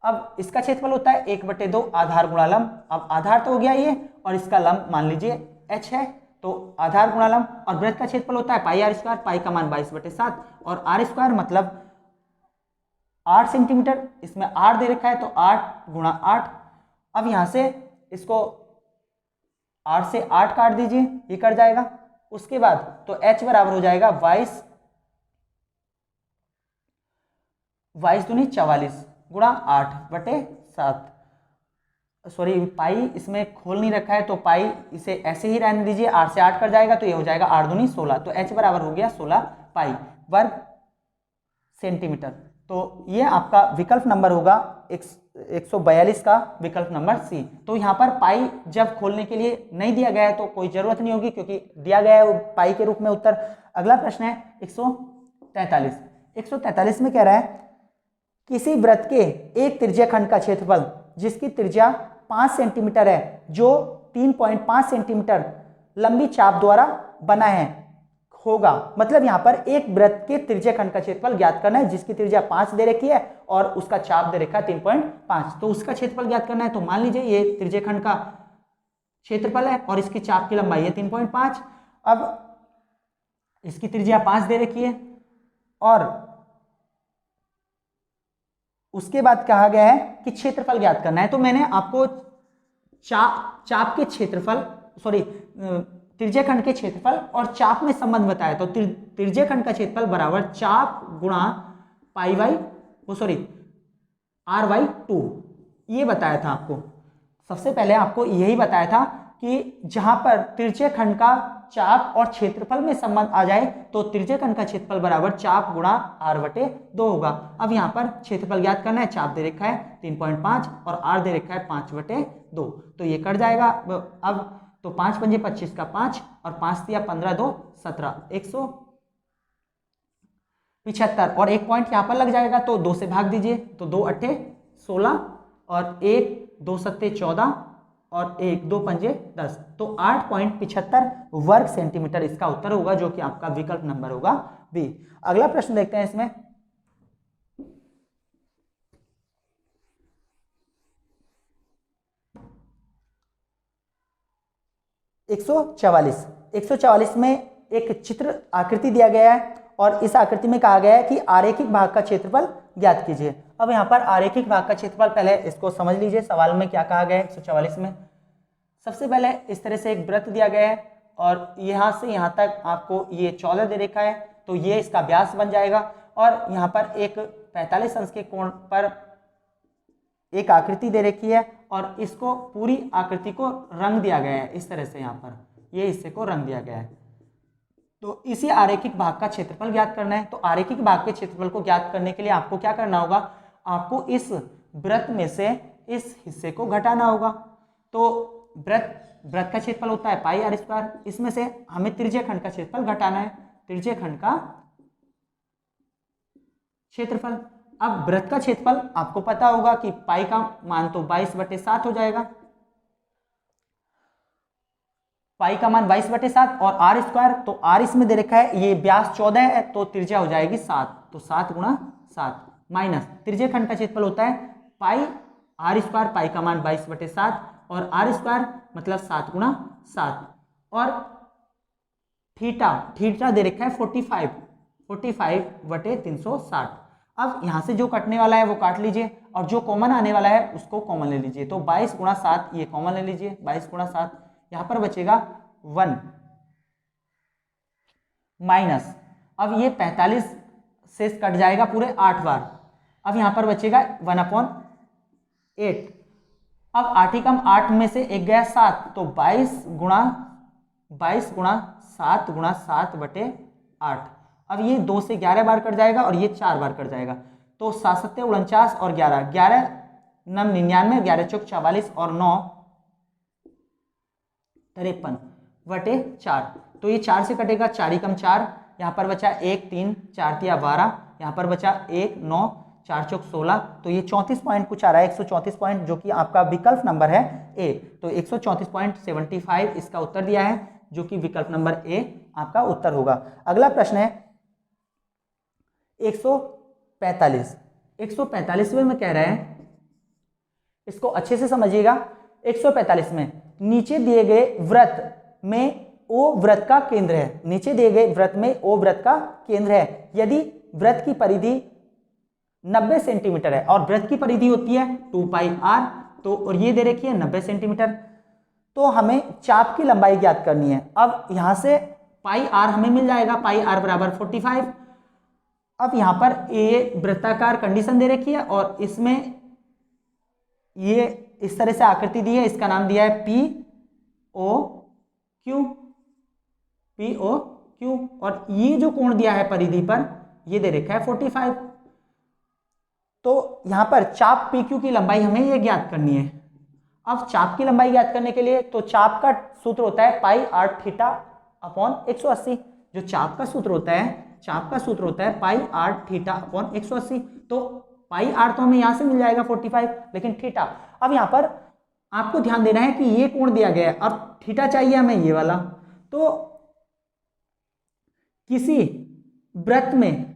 अब इसका क्षेत्रफल होता है 1/2 आधार गुणा लंब। अब आधार तो हो गया ये, और इसका लंब मान लीजिए h है, तो आधार गुणा लंब, और वृत्त का क्षेत्रफल होता है पाई r स्क्वायर, पाई का मान 22/7 और r स्क्वायर मतलब 8 सेंटीमीटर, इसमें r दे रखा है तो 8 गुणा 8। अब यहां से इसको 8 से 8 काट दीजिए, ये कट जाएगा। उसके बाद तो h बराबर हो जाएगा 22 दूनी 44 गुणा 8/7, सॉरी पाई इसमें खोल नहीं रखा है तो पाई इसे ऐसे ही रहने दीजिए, 8 से 8 कर जाएगा तो ये हो जाएगा 8 दूनी 16, तो h बराबर हो गया 16 पाई वर्ग सेंटीमीटर। तो ये आपका विकल्प नंबर होगा 142 का विकल्प नंबर सी। तो यहाँ पर पाई जब खोलने के लिए नहीं दिया गया है तो कोई जरूरत नहीं होगी क्योंकि दिया गया है पाई के रूप में उत्तर। अगला प्रश्न है 143। 143 में कह रहा है किसी वृत्त के एक त्रिज्या खंड का क्षेत्रफल जिसकी त्रिज्या 5 सेंटीमीटर है जो 3.5 सेंटीमीटर लंबी चाप द्वारा बना है होगा। मतलब यहाँ पर एक वृत्त के त्रिज्या खंड का क्षेत्रफल ज्ञात करना है जिसकी त्रिज्या 5 दे रखी है और उसका चाप दे रखा है 3.5, तो उसका क्षेत्रफल ज्ञात करना है। तो मान लीजिए ये त्रिज्या खंड का क्षेत्रफल है और इसकी चाप की लंबाई है 3.5। अब इसकी त्रिज्या 5 दे रखी है और उसके बाद कहा गया है कि क्षेत्रफल ज्ञात करना है। तो मैंने आपको चाप के क्षेत्रफल त्रिज्याखंड के क्षेत्रफल और चाप में संबंध बताया। तो त्रिज्याखंड का क्षेत्रफल बराबर चाप गुणा r/2 ये बताया था आपको। सबसे पहले आपको यही बताया था कि जहां पर त्रिज्याखंड का चाप और क्षेत्रफल में संबंध आ जाए तो त्रिज्याखंड का क्षेत्रफल बराबर चाप गुणा r/2 होगा। अब यहाँ पर क्षेत्रफल ज्ञात करना है, चाप दे रखा है 3.5 और r दे रखा है 5/2, तो ये कट जाएगा। अब तो 5 पंजे 25 का 5 और 5 दिया 15 2 17 175 और एक पॉइंट यहाँ पर लग जाएगा तो 2 से भाग दीजिए तो 2 अट्ठे 16 और 1 2 सत्ते 14 और 1 2 पंजे 10, तो 8.75 वर्ग सेंटीमीटर इसका उत्तर होगा जो कि आपका विकल्प नंबर होगा बी। अगला प्रश्न देखते हैं इसमें। एक 144 में एक चित्र आकृति दिया गया है और इस आकृति में कहा गया है कि आरेखिक भाग का क्षेत्रफल ज्ञात कीजिए। अब यहाँ पर आरेखिक भाग का क्षेत्रफल पहले इसको समझ लीजिए, सवाल में क्या कहा गया है। 144 में सबसे पहले इस तरह से एक वृत्त दिया गया है और यहाँ से यहाँ तक आपको ये 14 दे रखा है, तो ये इसका व्यास बन जाएगा और यहाँ पर एक 45 अंश के कोण पर एक आकृति दे रखी है और इसको पूरी आकृति को रंग दिया गया है इस तरह से, यहाँ पर ये हिस्से को रंग दिया गया है। तो इसी आरेखिक भाग का क्षेत्रफल ज्ञात करना है। तो आरेखिक भाग के क्षेत्रफल को ज्ञात करने के लिए आपको क्या करना होगा, आपको इस वृत्त में से इस हिस्से को घटाना होगा। तो वृत्त का क्षेत्रफल होता है पाई r स्क्वायर, इसमें से हमें त्रिज्याखंड का क्षेत्रफल घटाना है, त्रिज्याखंड का क्षेत्रफल। अब वृत्त का क्षेत्रफल आपको पता होगा कि पाई का मान तो 22/7 हो जाएगा, पाई का मान 22/7 और r स्क्वायर, तो r इसमें दे रखा है, ये व्यास 14 है तो त्रिज्या हो जाएगी 7, तो 7 गुणा 7 माइनस त्रिज्याखंड का क्षेत्रफल होता है पाई r स्क्वायर, पाई का मान 22/7 और r स्क्वायर मतलब 7 गुणा 7 और थीटा दे रखा है 45/360। अब यहाँ से जो कटने वाला है वो काट लीजिए और जो कॉमन आने वाला है उसको कॉमन ले लीजिए। तो 22 गुणा 7 ये कॉमन ले लीजिए, 22 गुणा 7 यहाँ पर बचेगा 1 माइनस, अब ये 45 से कट जाएगा पूरे 8 बार, अब यहाँ पर बचेगा 1/8। अब 8 ही कम 8 में से एक गया 7, तो 22 गुणा 7 गुणा 7/8। अब ये 2 से 11 बार कट जाएगा और ये 4 बार कट जाएगा, तो 7 7 49 और 11 11 9 99, 11 चौक 44 और 9 53/4। तो ये 4 से कटेगा, 4 ही कम 4, यहाँ पर बचा 1 3 4 तिया 12, यहाँ पर बचा 1 9 4 चौक 16, तो ये 34 पॉइंट कुछ आ रहा है, 134 पॉइंट, जो कि आपका विकल्प नंबर है ए। तो 134.75 इसका उत्तर दिया है जो कि विकल्प नंबर ए आपका उत्तर होगा। अगला प्रश्न है 145 में कह रहे हैं, इसको अच्छे से समझिएगा। 145 में नीचे दिए गए वृत्त में ओ वृत्त का केंद्र है, नीचे दिए गए वृत्त में ओ वृत्त का केंद्र है यदि वृत्त की परिधि 90 सेंटीमीटर है और वृत्त की परिधि होती है 2πr, तो और ये दे रखी है 90 सेंटीमीटर, तो हमें चाप की लंबाई ज्ञात करनी है। अब यहां से पाई r हमें मिल जाएगा, पाई r बराबर 45 अब यहां पर ए वृत्ताकार कंडीशन दे रखी है और इसमें ये इस तरह से आकृति दी है, इसका नाम दिया है P O Q, P O Q, और ये जो कोण दिया है परिधि पर ये दे रखा है 45। तो यहां पर चाप पी क्यू की लंबाई हमें ये ज्ञात करनी है। अब चाप की लंबाई ज्ञात करने के लिए तो चाप का सूत्र होता है पाई आर थीटा अपॉन 180। जो चाप का सूत्र होता है, चाप का सूत्र होता है पाई आर थीटा अपॉन 180। तो पाई आर तो हमें यहां से मिल जाएगा 45, लेकिन थीटा, अब यहां पर आपको ध्यान देना है कि ये कोण दिया गया है, अब थीटा चाहिए हमें ये वाला। तो किसी व्रत में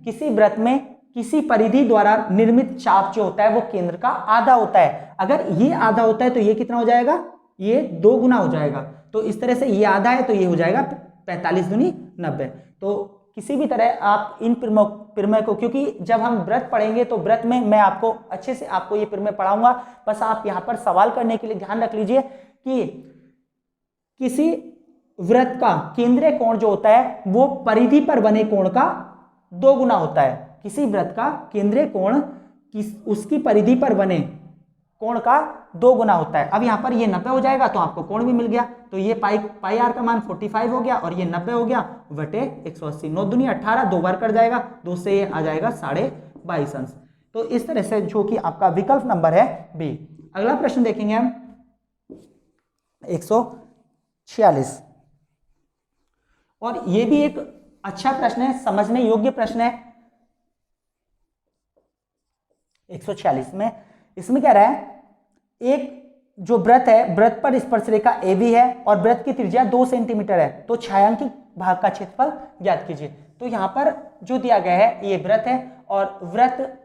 किसी परिधि द्वारा निर्मित चाप जो होता है वो केंद्र का आधा होता है। अगर ये आधा होता है तो ये कितना हो जाएगा, ये 2 गुना हो जाएगा। तो इस तरह से ये आधा है तो ये हो जाएगा 45 दूनी 90। तो किसी भी तरह आप इन प्रमेय को, क्योंकि जब हम व्रत पढ़ेंगे तो व्रत में मैं आपको अच्छे से आपको ये प्रमेय पढ़ाऊंगा, बस आप यहाँ पर सवाल करने के लिए ध्यान रख लीजिए कि किसी व्रत का केंद्रीय कोण जो होता है वो परिधि पर बने कोण का 2 गुना होता है। किसी व्रत का केंद्रीय कोण उसकी परिधि पर बने कोण का 2 गुना होता है। अब यहां पर ये 90 हो जाएगा तो आपको कोण भी मिल गया। तो ये पाई आर का मान 45 हो गया और ये 90 हो गया बटे 180। 9 दूनी 18, 2 बार कर जाएगा, 2 से ये आ जाएगा 22.5 अंश। तो इस तरह से जो कि आपका विकल्प नंबर है बी। अगला प्रश्न देखेंगे हम 146, और ये भी एक अच्छा प्रश्न है, समझने योग्य प्रश्न है। 146 में इसमें क्या रहा है, एक जो व्रत है, व्रत पर स्पर्श रेखा AB है और व्रत की त्रिज्या 2 सेंटीमीटर है। तो छायांकित भाग का क्षेत्रफल ज्ञात कीजिए। तो यहां पर जो दिया गया है ये व्रत है और व्रत,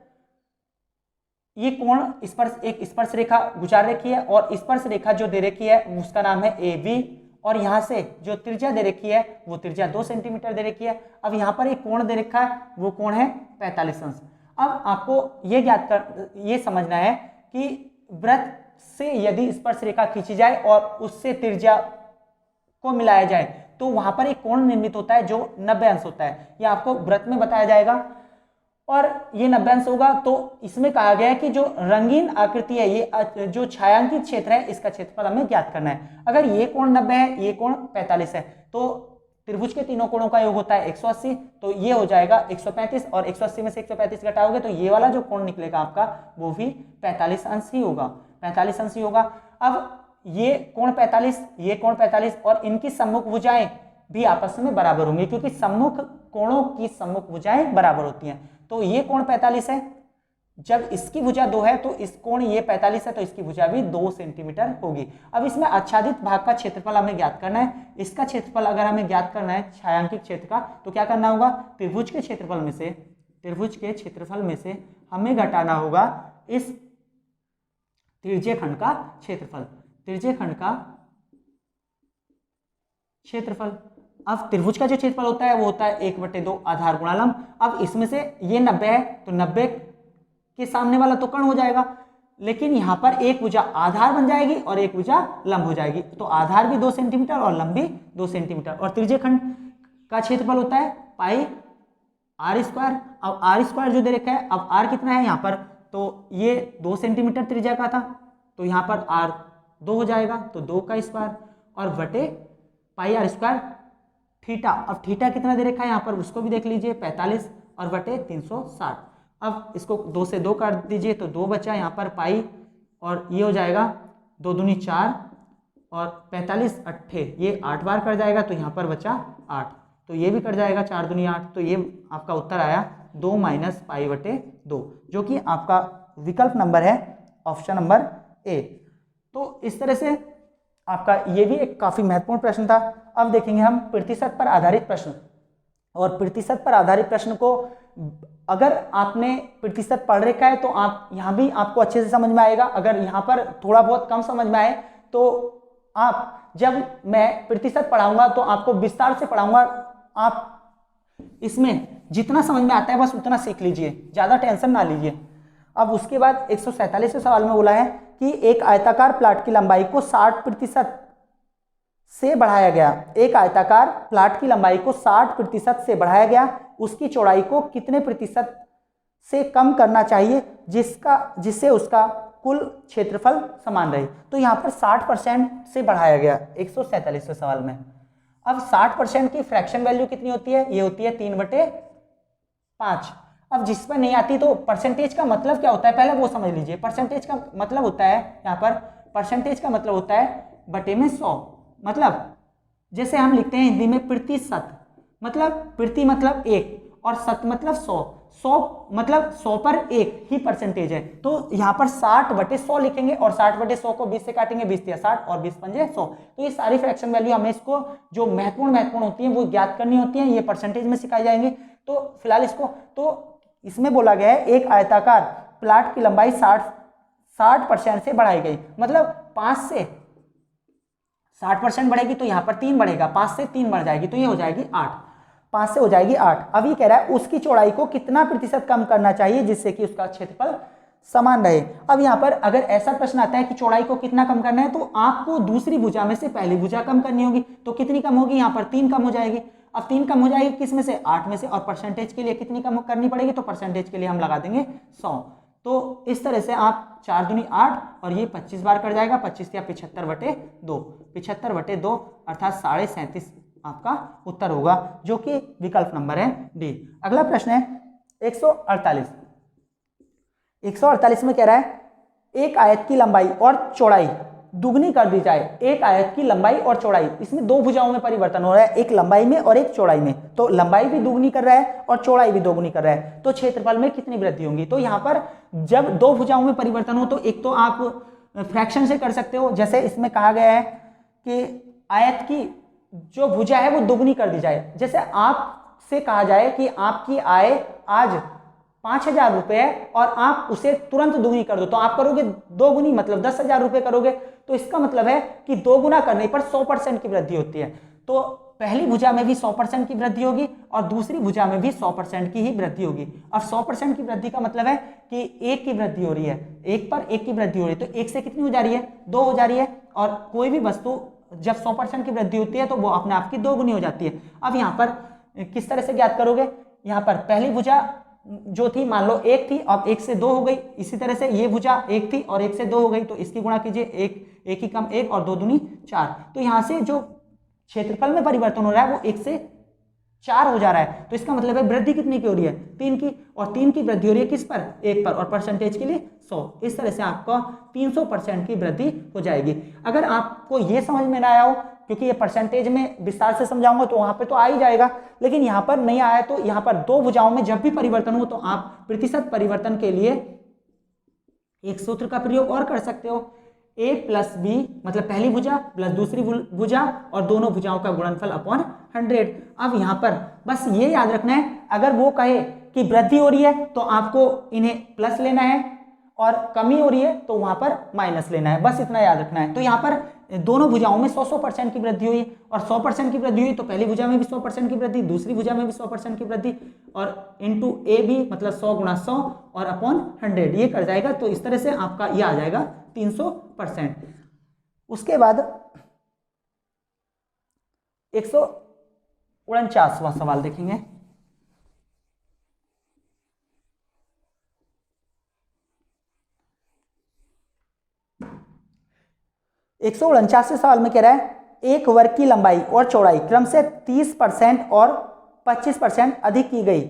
ये कोण एक स्पर्श रेखा गुजार रखी है और स्पर्श रेखा जो दे रखी है उसका नाम है AB, और यहां से जो त्रिज्या दे रखी है वो त्रिज्या 2 सेंटीमीटर दे रखी है। अब यहां पर एक कोण दे रखा है, वो कोण है 45 अंश। अब आपको ये समझना है कि व्रत से यदि स्पर्श रेखा खींची जाए और उससे त्रिज्या को मिलाया जाए तो वहां पर एक कोण निर्मित होता है जो 90 अंश होता है। यह आपको व्रत में बताया जाएगा और ये 90 अंश होगा। तो इसमें कहा गया है कि जो रंगीन आकृति है, ये जो छायांकित क्षेत्र है, इसका क्षेत्रफल हमें ज्ञात करना है। अगर ये कोण 90 है, ये कोण 45 है, तो त्रिभुज के तीनों कोणों का योग होता है 180। तो ये हो जाएगा 135 और 180 में से 135 घटाओगे तो ये वाला जो कोण निकलेगा आपका वो भी 45 अंश ही होगा, 45 अंश ही होगा। अब ये कोण 45, ये कोण 45 और इनकी सम्मुख भुजाएं भी आपस में बराबर होंगी, क्योंकि सम्मुख कोणों की सम्मुख भुजाएं बराबर होती हैं। तो ये कोण 45 है, जब इसकी भुजा 2 है तो इस कोण ये 45 है तो इसकी भुजा भी 2 सेंटीमीटर होगी। अब इसमें आच्छादित भाग का क्षेत्रफल हमें ज्ञात करना है। इसका क्षेत्रफल अगर हमें ज्ञात करना है छायांकित क्षेत्र का, तो क्या करना होगा, त्रिभुज के क्षेत्रफल में से हमें घटाना होगा इस त्रिज्यीय खंड का क्षेत्रफल, त्रिज्यीय खंड का क्षेत्रफल। अब त्रिभुज का जो क्षेत्रफल होता है वो होता है 1/2 आधार गुणा लंब। अब इसमें से ये 90 है तो 90 के सामने वाला तो कर्ण हो जाएगा, लेकिन यहां पर एक भुजा आधार बन जाएगी और एक भुजा लंब हो जाएगी। तो आधार भी 2 सेंटीमीटर और लंब भी 2 सेंटीमीटर। और त्रिज्यीय खंड का क्षेत्रफल होता है पाई आर स्क्वायर। अब आर स्क्वायर जो दे रखा है, अब आर कितना है यहाँ पर, तो ये 2 सेंटीमीटर त्रिज्या का था तो यहाँ पर आर 2 हो जाएगा, तो 2 का स्क्वायर और बटे पाई आर स्क्वायर थीटा। अब थीटा कितना दे रखा है यहाँ पर उसको भी देख लीजिए, 45 और बटे 360। अब इसको 2 से 2 काट दीजिए तो 2 बचा यहाँ पर पाई, और ये हो जाएगा 2 दूनी 4 और 45 अट्ठे, ये 8 बार कट जाएगा तो यहाँ पर बचा 8, तो ये भी कट जाएगा 4 दूनी 8। तो ये आपका उत्तर आया 2 - पाई/2, जो कि आपका विकल्प नंबर है ऑप्शन नंबर ए। तो इस तरह से आपका ये भी एक काफी महत्वपूर्ण प्रश्न था। अब देखेंगे हम प्रतिशत पर आधारित प्रश्न, और प्रतिशत पर आधारित प्रश्न को अगर आपने प्रतिशत पढ़ रखा है तो आप यहाँ भी आपको अच्छे से समझ में आएगा। अगर यहाँ पर थोड़ा बहुत कम समझ में आए तो आप, जब मैं प्रतिशत पढ़ाऊंगा तो आपको विस्तार से पढ़ाऊंगा, आप इसमें जितना समझ में आता है बस उतना सीख लीजिए, ज्यादा टेंशन ना लीजिए। अब उसके बाद 147वें सवाल में बोला है कि एक आयताकार प्लाट की लंबाई को 60% से बढ़ाया गया, एक आयताकार प्लाट की लंबाई को 60% से बढ़ाया गया, उसकी चौड़ाई को कितने प्रतिशत से कम करना चाहिए जिससे उसका कुल क्षेत्रफल समान रहे। तो यहाँ पर 60% से बढ़ाया गया 147वें सवाल में। अब 60% की फ्रैक्शन वैल्यू कितनी होती है, ये होती है 3/5। अब जिस पर नहीं आती तो परसेंटेज का मतलब क्या होता है पहले वो समझ लीजिए। परसेंटेज का मतलब होता है, यहाँ पर परसेंटेज का मतलब होता है बटे में 100। मतलब जैसे हम लिखते हैं हिंदी में प्रतिशत, मतलब प्रति मतलब एक और शत मतलब 100। 100 मतलब 100 पर एक ही परसेंटेज है, तो यहाँ पर 60/100 लिखेंगे और 60/100 को 20 से काटेंगे, 20 या 60 और 20 पंजे 100। तो ये सारी फ्रैक्शन वैल्यू हमें इसको जो महत्वपूर्ण होती है वो ज्ञात करनी होती है, ये परसेंटेज में सिखाई जाएंगे। तो फिलहाल इसको, तो इसमें बोला गया है एक आयताकार प्लाट की लंबाई 60% से बढ़ाई गई, मतलब 5 से 60% बढ़ेगी तो यहाँ पर 3 बढ़ेगा, 5 से 3 बढ़ जाएगी तो ये हो जाएगी 8, 5 से हो जाएगी 8। अभी कह रहा है उसकी चौड़ाई को कितना प्रतिशत कम करना चाहिए जिससे कि उसका क्षेत्रफल समान रहे। अब यहाँ पर अगर ऐसा प्रश्न आता है कि चौड़ाई को कितना कम करना है तो आपको दूसरी भुजा में से पहली भुजा कम करनी होगी। तो कितनी कम होगी, यहाँ पर 3 कम हो जाएगी। अब 3 कम हो जाएगी किस में से, 8 में से, और परसेंटेज के लिए कितनी कम करनी पड़ेगी, तो परसेंटेज के लिए हम लगा देंगे 100। तो इस तरह से आप 4 दूनी 8 और ये 25 बार कट जाएगा, 25 या 75/2, 75/2 अर्थात 37.5 आपका उत्तर होगा, जो कि विकल्प नंबर है डी। अगला प्रश्न है 148। 148 में कह रहा है एक आयत की लंबाई और चौड़ाई दुगनी कर दी जाए। एक आयत की लंबाई और चौड़ाई, इसमें दो भुजाओं में परिवर्तन हो रहा है, एक लंबाई में और एक चौड़ाई में। तो लंबाई भी दुगनी कर रहा है और चौड़ाई भी दोगुनी कर रहा है, तो क्षेत्रफल में कितनी वृद्धि होगी। तो यहाँ पर जब दो भुजाओं में परिवर्तन हो तो एक तो आप फ्रैक्शन से कर सकते हो, जैसे इसमें कहा गया है कि आयत की जो भुजा है वो दोगुनी कर दी जाए। जैसे आपसे कहा जाए कि आपकी आय आज 5,000 रुपए है और आप उसे तुरंत दुगनी कर दो, तो आप करोगे दोगुनी, मतलब 10,000 रुपए करोगे। तो इसका मतलब है कि दो गुना करने पर 100% की वृद्धि होती है। तो पहली भुजा में भी 100% की वृद्धि होगी और दूसरी भुजा में भी 100% की ही वृद्धि होगी। और 100% की वृद्धि का मतलब है कि एक की वृद्धि हो रही है, एक पर एक की वृद्धि हो रही है, तो एक से कितनी हो जा रही है, 2 हो जा रही है। और कोई भी वस्तु जब 100% की वृद्धि होती है तो वो अपने आप की दोगुनी हो जाती है। अब यहाँ पर किस तरह से ज्ञात करोगे, यहाँ पर पहली भुजा जो थी मान लो 1 थी, अब 1 से 2 हो गई। इसी तरह से ये भुजा 1 थी और 1 से 2 हो गई, तो इसकी गुणा कीजिए, 1 ही कम 1 और 2 दूनी 4। तो यहाँ से जो क्षेत्रफल में परिवर्तन हो रहा है वो 1 से 4 हो जा रहा है। तो इसका मतलब है वृद्धि कितनी की हो रही है, 3 की, और 3 की वृद्धि हो रही है किस पर, 1 पर, और परसेंटेज के लिए 100। इस तरह से आपका 300% की वृद्धि हो जाएगी। अगर आपको ये समझ में ना आया हो, क्योंकि ये परसेंटेज में विस्तार से समझाऊंगा तो वहां पे तो आ ही जाएगा, लेकिन यहाँ पर नहीं आया तो यहाँ पर दो भुजाओं में जब भी परिवर्तन हो तो आप प्रतिशत परिवर्तन के लिए एक सूत्र का प्रयोग और कर सकते हो, a प्लस बी, मतलब पहली भुजा प्लस दूसरी भुजा और दोनों भुजाओं का गुणनफल अपॉन 100। अब यहाँ पर बस ये याद रखना है, अगर वो कहे कि वृद्धि हो रही है तो आपको इन्हें प्लस लेना है और कमी हो रही है तो वहां पर माइनस लेना है, बस इतना याद रखना है। तो यहाँ पर दोनों भुजाओं में 100% की वृद्धि हुई और 100% की वृद्धि हुई तो पहली भुजा में भी 100% की वृद्धि, दूसरी भुजा में भी 100% की वृद्धि, और इंटू ए भी, मतलब 100 गुणा 100 और अपॉन 100 ये कर जाएगा। तो इस तरह से आपका ये आ जाएगा 300%। उसके बाद 149वां सवाल देखेंगे। एक 149वें सवाल में कह रहा है एक वर्ग की लंबाई और चौड़ाई क्रम से 30% और 25% अधिक की गई,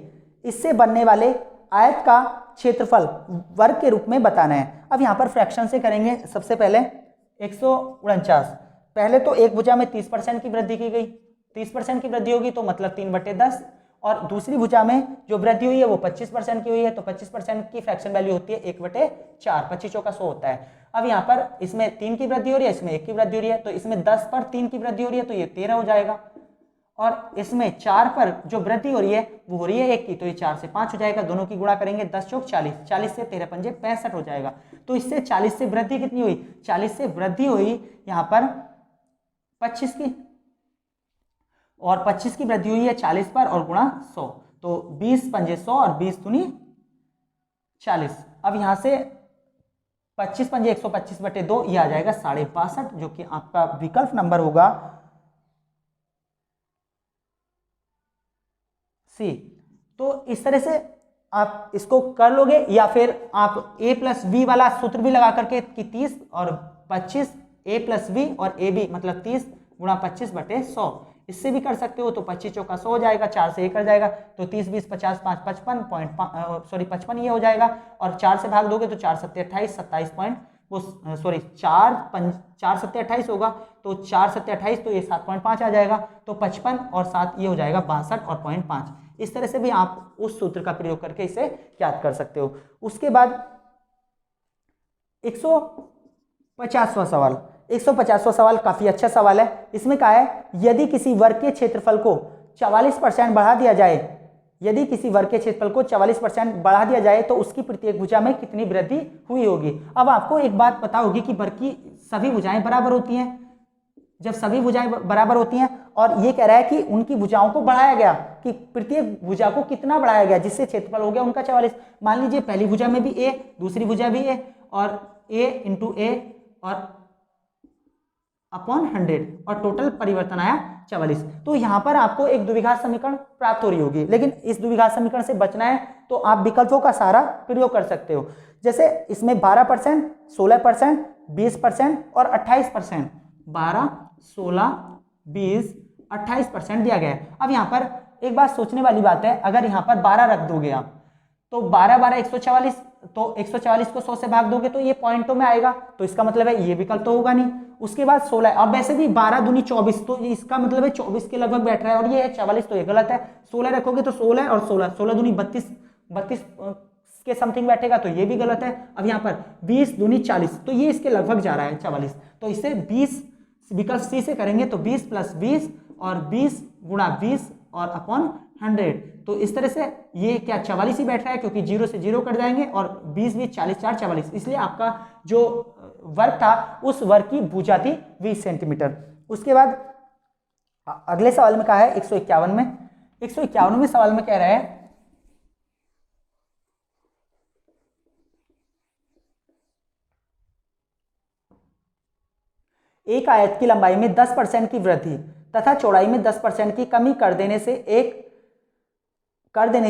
इससे बनने वाले आयत का क्षेत्रफल वर्ग के रूप में बताना है। अब यहाँ पर फ्रैक्शन से करेंगे। सबसे पहले 149, पहले तो एक भुजा में 30% की वृद्धि की गई, 30% की वृद्धि होगी तो मतलब 3/10, और दूसरी भुजा में जो वृद्धि हुई है वो 25% की हुई है, तो 25% की फ्रैक्शन वैल्यू होती है 1/4, 25 चौका 100 होता है। अब यहाँ पर इसमें 3 की वृद्धि हो रही है, इसमें 1 की वृद्धि हो रही है, तो इसमें 10 पर 3 की वृद्धि हो रही है तो ये 13 हो जाएगा, और इसमें 4 पर जो वृद्धि हो रही है वो हो रही है 1 की, तो ये 4 से 5 हो जाएगा, दोनों की गुणा करेंगे, 10 चौक 40, 40 से 13 पंजे 65 हो जाएगा। तो इससे 40 से वृद्धि कितनी हुई, 40 से वृद्धि हुई यहाँ पर 25 की, और 25 की वृद्धि हुई है 40 पर और गुणा 100, तो 20 पंजे 100 और 20 दूनी 40। अब यहाँ से 25 पंजे 125/2 ये आ जाएगा 62.5, जो कि आपका विकल्प नंबर होगा सी। तो इस तरह से आप इसको कर लोगे, या फिर आप a प्लस बी वाला सूत्र भी लगा करके कि 30 और 25 a प्लस बी और ए बी मतलब 30 गुणा 25/100, इससे भी कर सकते हो। तो 25 चौका 100 हो जाएगा, 4 से 1 कर जाएगा, तो 30 20 50 5 55 ये हो जाएगा। और 4 से भाग दोगे तो 4 सत्ते 28, 27 पॉइंट वो सॉरी 4 सत्ते 28 होगा, तो 4 सत्ते 28, तो ये 7.5 आ जाएगा। तो 55 और 7 ये हो जाएगा 62 और 0.5। इस तरह से भी आप उस सूत्र का प्रयोग करके इसे याद कर सकते हो। उसके बाद 150वां सवाल। 150वां सवाल काफी अच्छा सवाल है। इसमें कहा है यदि किसी वर्ग के क्षेत्रफल को 44% बढ़ा दिया जाए, यदि किसी वर्ग के क्षेत्रफल को 44% बढ़ा दिया जाए तो उसकी प्रत्येक भुजा में कितनी वृद्धि हुई होगी। अब आपको एक बात पता होगी कि वर्ग की सभी भुजाएं बराबर होती हैं। जब सभी भुजाएं बराबर होती हैं और ये कह रहा है कि उनकी भुजाओं को बढ़ाया गया, कि प्रत्येक भुजा को कितना बढ़ाया गया जिससे क्षेत्रफल हो गया उनका 44। मान लीजिए पहली भुजा में भी a, दूसरी भुजा भी a, और a इंटू a और अपॉन 100, और टोटल परिवर्तन आया 44। तो यहां पर आपको एक द्विघात समीकरण प्राप्त हो रही होगी, लेकिन इस द्विघात समीकरण से बचना है तो आप विकल्पों का सारा प्रयोग कर सकते हो। जैसे इसमें 12%, 16%, 20% और 28%, 12, 16, 20, 28% दिया गया है। अब यहाँ पर एक बात सोचने वाली बात है, अगर यहाँ पर 12 रख दोगे आप तो 12 12 144, तो 144 को 100 से भाग दोगे तो ये पॉइंटों में आएगा, तो इसका मतलब है ये विकल्प तो होगा नहीं। उसके बाद 16, और वैसे भी 12 दूनी 24, तो इसका मतलब है 24 के लगभग बैठ रहा है, और ये है 44, तो ये गलत है। 16 रखोगे तो 16 और 16 दूनी 32 के समथिंग बैठेगा, तो ये भी गलत है। अब यहाँ पर 20 दूनी 40, तो ये इसके लगभग जा रहा है 44, तो इसे 20 विकल्प सी से करेंगे तो 20 + 20 और 20 गुणा 20 और अपॉन 100। तो इस तरह से ये क्या 44 ही बैठ रहा है, क्योंकि 0 से 0 कट जाएंगे, और 20 20 40 4 44, इसलिए आपका जो वर्ग था उस वर्ग की भुजा थी 20 सेंटीमीटर। उसके बाद अगले सवाल में कहा है 151 में, 151वें सवाल में कह रहा है एक आयत की लंबाई में 10% की वृद्धि तथा चौड़ाई में 10% की कमी कर देने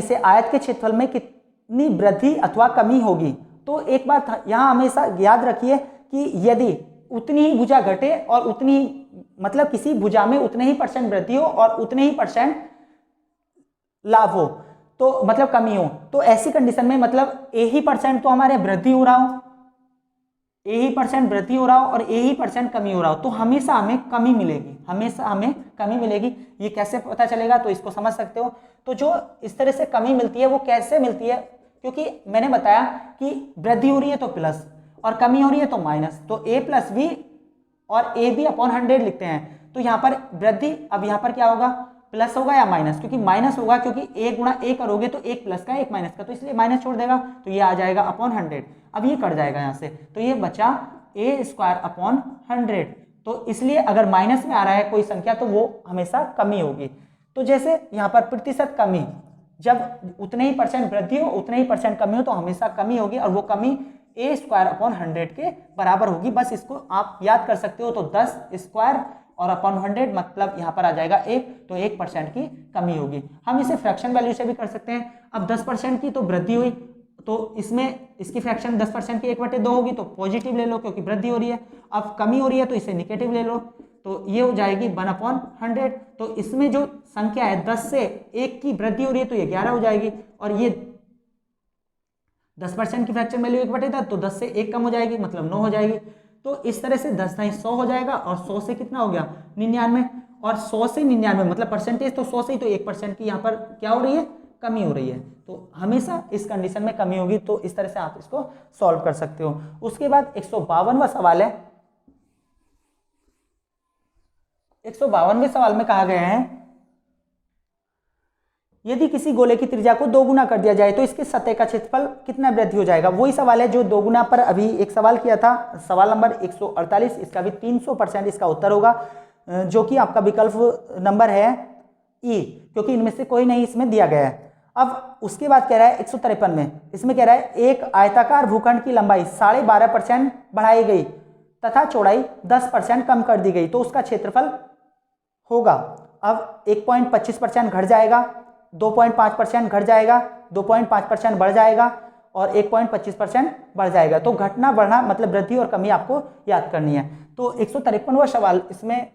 से आयत के क्षेत्रफल में कितनी वृद्धि अथवा कमी होगी। तो एक बात यहां हमेशा याद रखिए कि यदि उतनी ही भुजा घटे और उतनी मतलब किसी भुजा में उतने ही % वृद्धि हो और उतने ही % लाभ हो, तो मतलब कमी हो, तो ऐसी कंडीशन में मतलब ए ही % तो हमारे वृद्धि हो रहा हो, ए ही % वृद्धि हो रहा हो और ए ही % कमी हो रहा हो, तो हमेशा हमें कमी मिलेगी, हमेशा हमें कमी मिलेगी। ये कैसे पता चलेगा, तो इसको समझ सकते हो। तो जो इस तरह से कमी मिलती है वो कैसे मिलती है, क्योंकि मैंने बताया कि वृद्धि हो रही है तो प्लस और कमी हो रही है तो माइनस, तो a + b और ए बी अपॉन 100 लिखते हैं। तो यहाँ पर वृद्धि, अब यहाँ पर क्या होगा, प्लस होगा या माइनस, क्योंकि माइनस होगा, क्योंकि a गुणा a करोगे तो एक प्लस का एक माइनस का, तो इसलिए माइनस छोड़ देगा, तो ये आ जाएगा अपॉन 100। अब ये कट जाएगा यहाँ से, तो ये बचा a² अपॉन 100। तो इसलिए अगर माइनस में आ रहा है कोई संख्या तो वो हमेशा कमी होगी। तो जैसे यहाँ पर प्रतिशत कमी, जब उतने ही % वृद्धि हो उतने ही % कमी हो, तो हमेशा कमी होगी, और वो कमी a² अपॉन 100 के बराबर होगी। बस इसको आप याद कर सकते हो। तो 10² और अपॉन 100 मतलब यहाँ पर आ जाएगा 1, तो 1% की कमी होगी। हम इसे फ्रैक्शन वैल्यू से भी कर सकते हैं। अब 10% की तो वृद्धि हुई, तो इसमें इसकी फ्रैक्शन 10% की 1/2 होगी, तो पॉजिटिव ले लो क्योंकि वृद्धि हो रही है। अब कमी हो रही है तो इसे निगेटिव ले लो, तो ये हो जाएगी 1/100। तो इसमें जो संख्या है 10 से 1 की वृद्धि हो रही है तो ये 11 हो जाएगी, और ये 10% की फ्रैक्शन वैल्यू 1/10, तो 10 से 1 कम हो जाएगी मतलब 9 हो जाएगी। तो इस तरह से 10 × 100 हो जाएगा, और 100 से कितना हो गया 99, और 100 से 99 मतलब परसेंटेज तो 100 से ही, तो 1% की यहाँ पर क्या हो रही है, कमी हो रही है। तो हमेशा इस कंडीशन में कमी होगी, तो इस तरह से आप इसको सॉल्व कर सकते हो। उसके बाद 152वां सवाल है। 152वें सवाल में कहा गया है यदि किसी गोले की त्रिज्या को 2 गुना कर दिया जाए तो इसके सतह का क्षेत्रफल कितना वृद्धि हो जाएगा। वही सवाल है जो 2 गुना पर अभी एक सवाल किया था, सवाल नंबर 148। इसका भी 300% इसका उत्तर होगा, जो कि आपका विकल्प नंबर है ई, क्योंकि इनमें से कोई नहीं इसमें दिया गया है। अब उसके बाद कह रहा है 153 में, इसमें कह रहा है एक आयताकार भूखंड की लंबाई 12.5% बढ़ाई गई तथा चौड़ाई 10% कम कर दी गई, तो उसका क्षेत्रफल होगा। अब 1.25% घट जाएगा, 2.5% घट जाएगा, 2.5% बढ़ जाएगा और 1.25% बढ़ जाएगा। तो घटना बढ़ना मतलब वृद्धि और कमी आपको याद करनी है। तो 153वां सवाल इसमें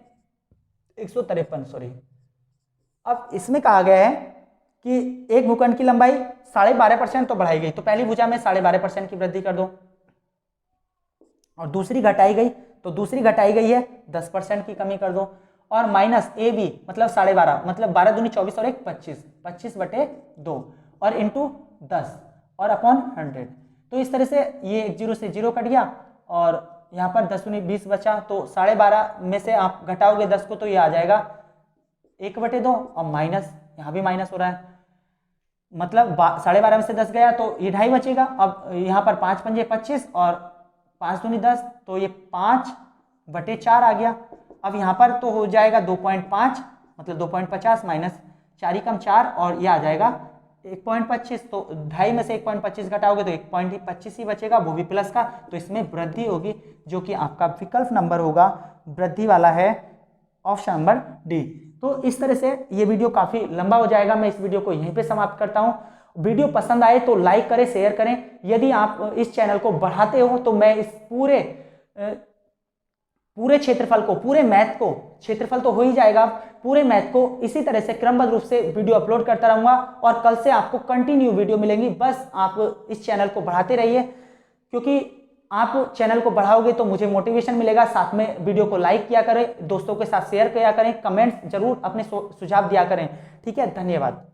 153 सॉरी, अब इसमें कहा गया है कि एक भूखंड की लंबाई 12.5% तो बढ़ाई गई, तो पहली भुजा में 12.5% की वृद्धि कर दो, और दूसरी घटाई गई तो दूसरी घटाई गई है 10% की कमी कर दो, और माइनस ए बी मतलब 12.5 मतलब 12 दूनी 24 और 1 25, 25/2 और इंटू 10 और अपॉन 100। तो इस तरह से ये 1 0 से 0 कट गया और यहाँ पर 10 दूनी 20 बचा, तो 12.5 में से आप घटाओगे 10 को तो ये आ जाएगा 1/2 और माइनस यहाँ भी माइनस हो रहा है, मतलब 12.5 में से 10 गया तो ये 2.5 बचेगा। अब यहाँ पर 5 पंजे 25 और 5 दूनी 10, तो ये 5/4 आ गया। अब यहाँ पर तो हो जाएगा 2.5 मतलब 2.50 माइनस 4 ही कम 4 और ये आ जाएगा 1.25, तो 2.5 में से 1.25 घटाओगे तो 1.25 ही बचेगा, वो भी प्लस का, तो इसमें वृद्धि होगी जो कि आपका विकल्प नंबर होगा वृद्धि वाला है, ऑप्शन नंबर डी। तो इस तरह से ये वीडियो काफी लंबा हो जाएगा, मैं इस वीडियो को यहीं पे समाप्त करता हूं। वीडियो पसंद आए तो लाइक करें, शेयर करें। यदि आप इस चैनल को बढ़ाते हो तो मैं इस पूरे क्षेत्रफल को, पूरे मैथ को, क्षेत्रफल तो हो ही जाएगा, पूरे मैथ को इसी तरह से क्रमबद्ध रूप से वीडियो अपलोड करता रहूंगा और कल से आपको कंटिन्यू वीडियो मिलेंगी। बस आप इस चैनल को बढ़ाते रहिए, क्योंकि आप चैनल को बढ़ाओगे तो मुझे मोटिवेशन मिलेगा। साथ में वीडियो को लाइक किया करें, दोस्तों के साथ शेयर किया करें, कमेंट्स जरूर अपने सुझाव दिया करें। ठीक है, धन्यवाद।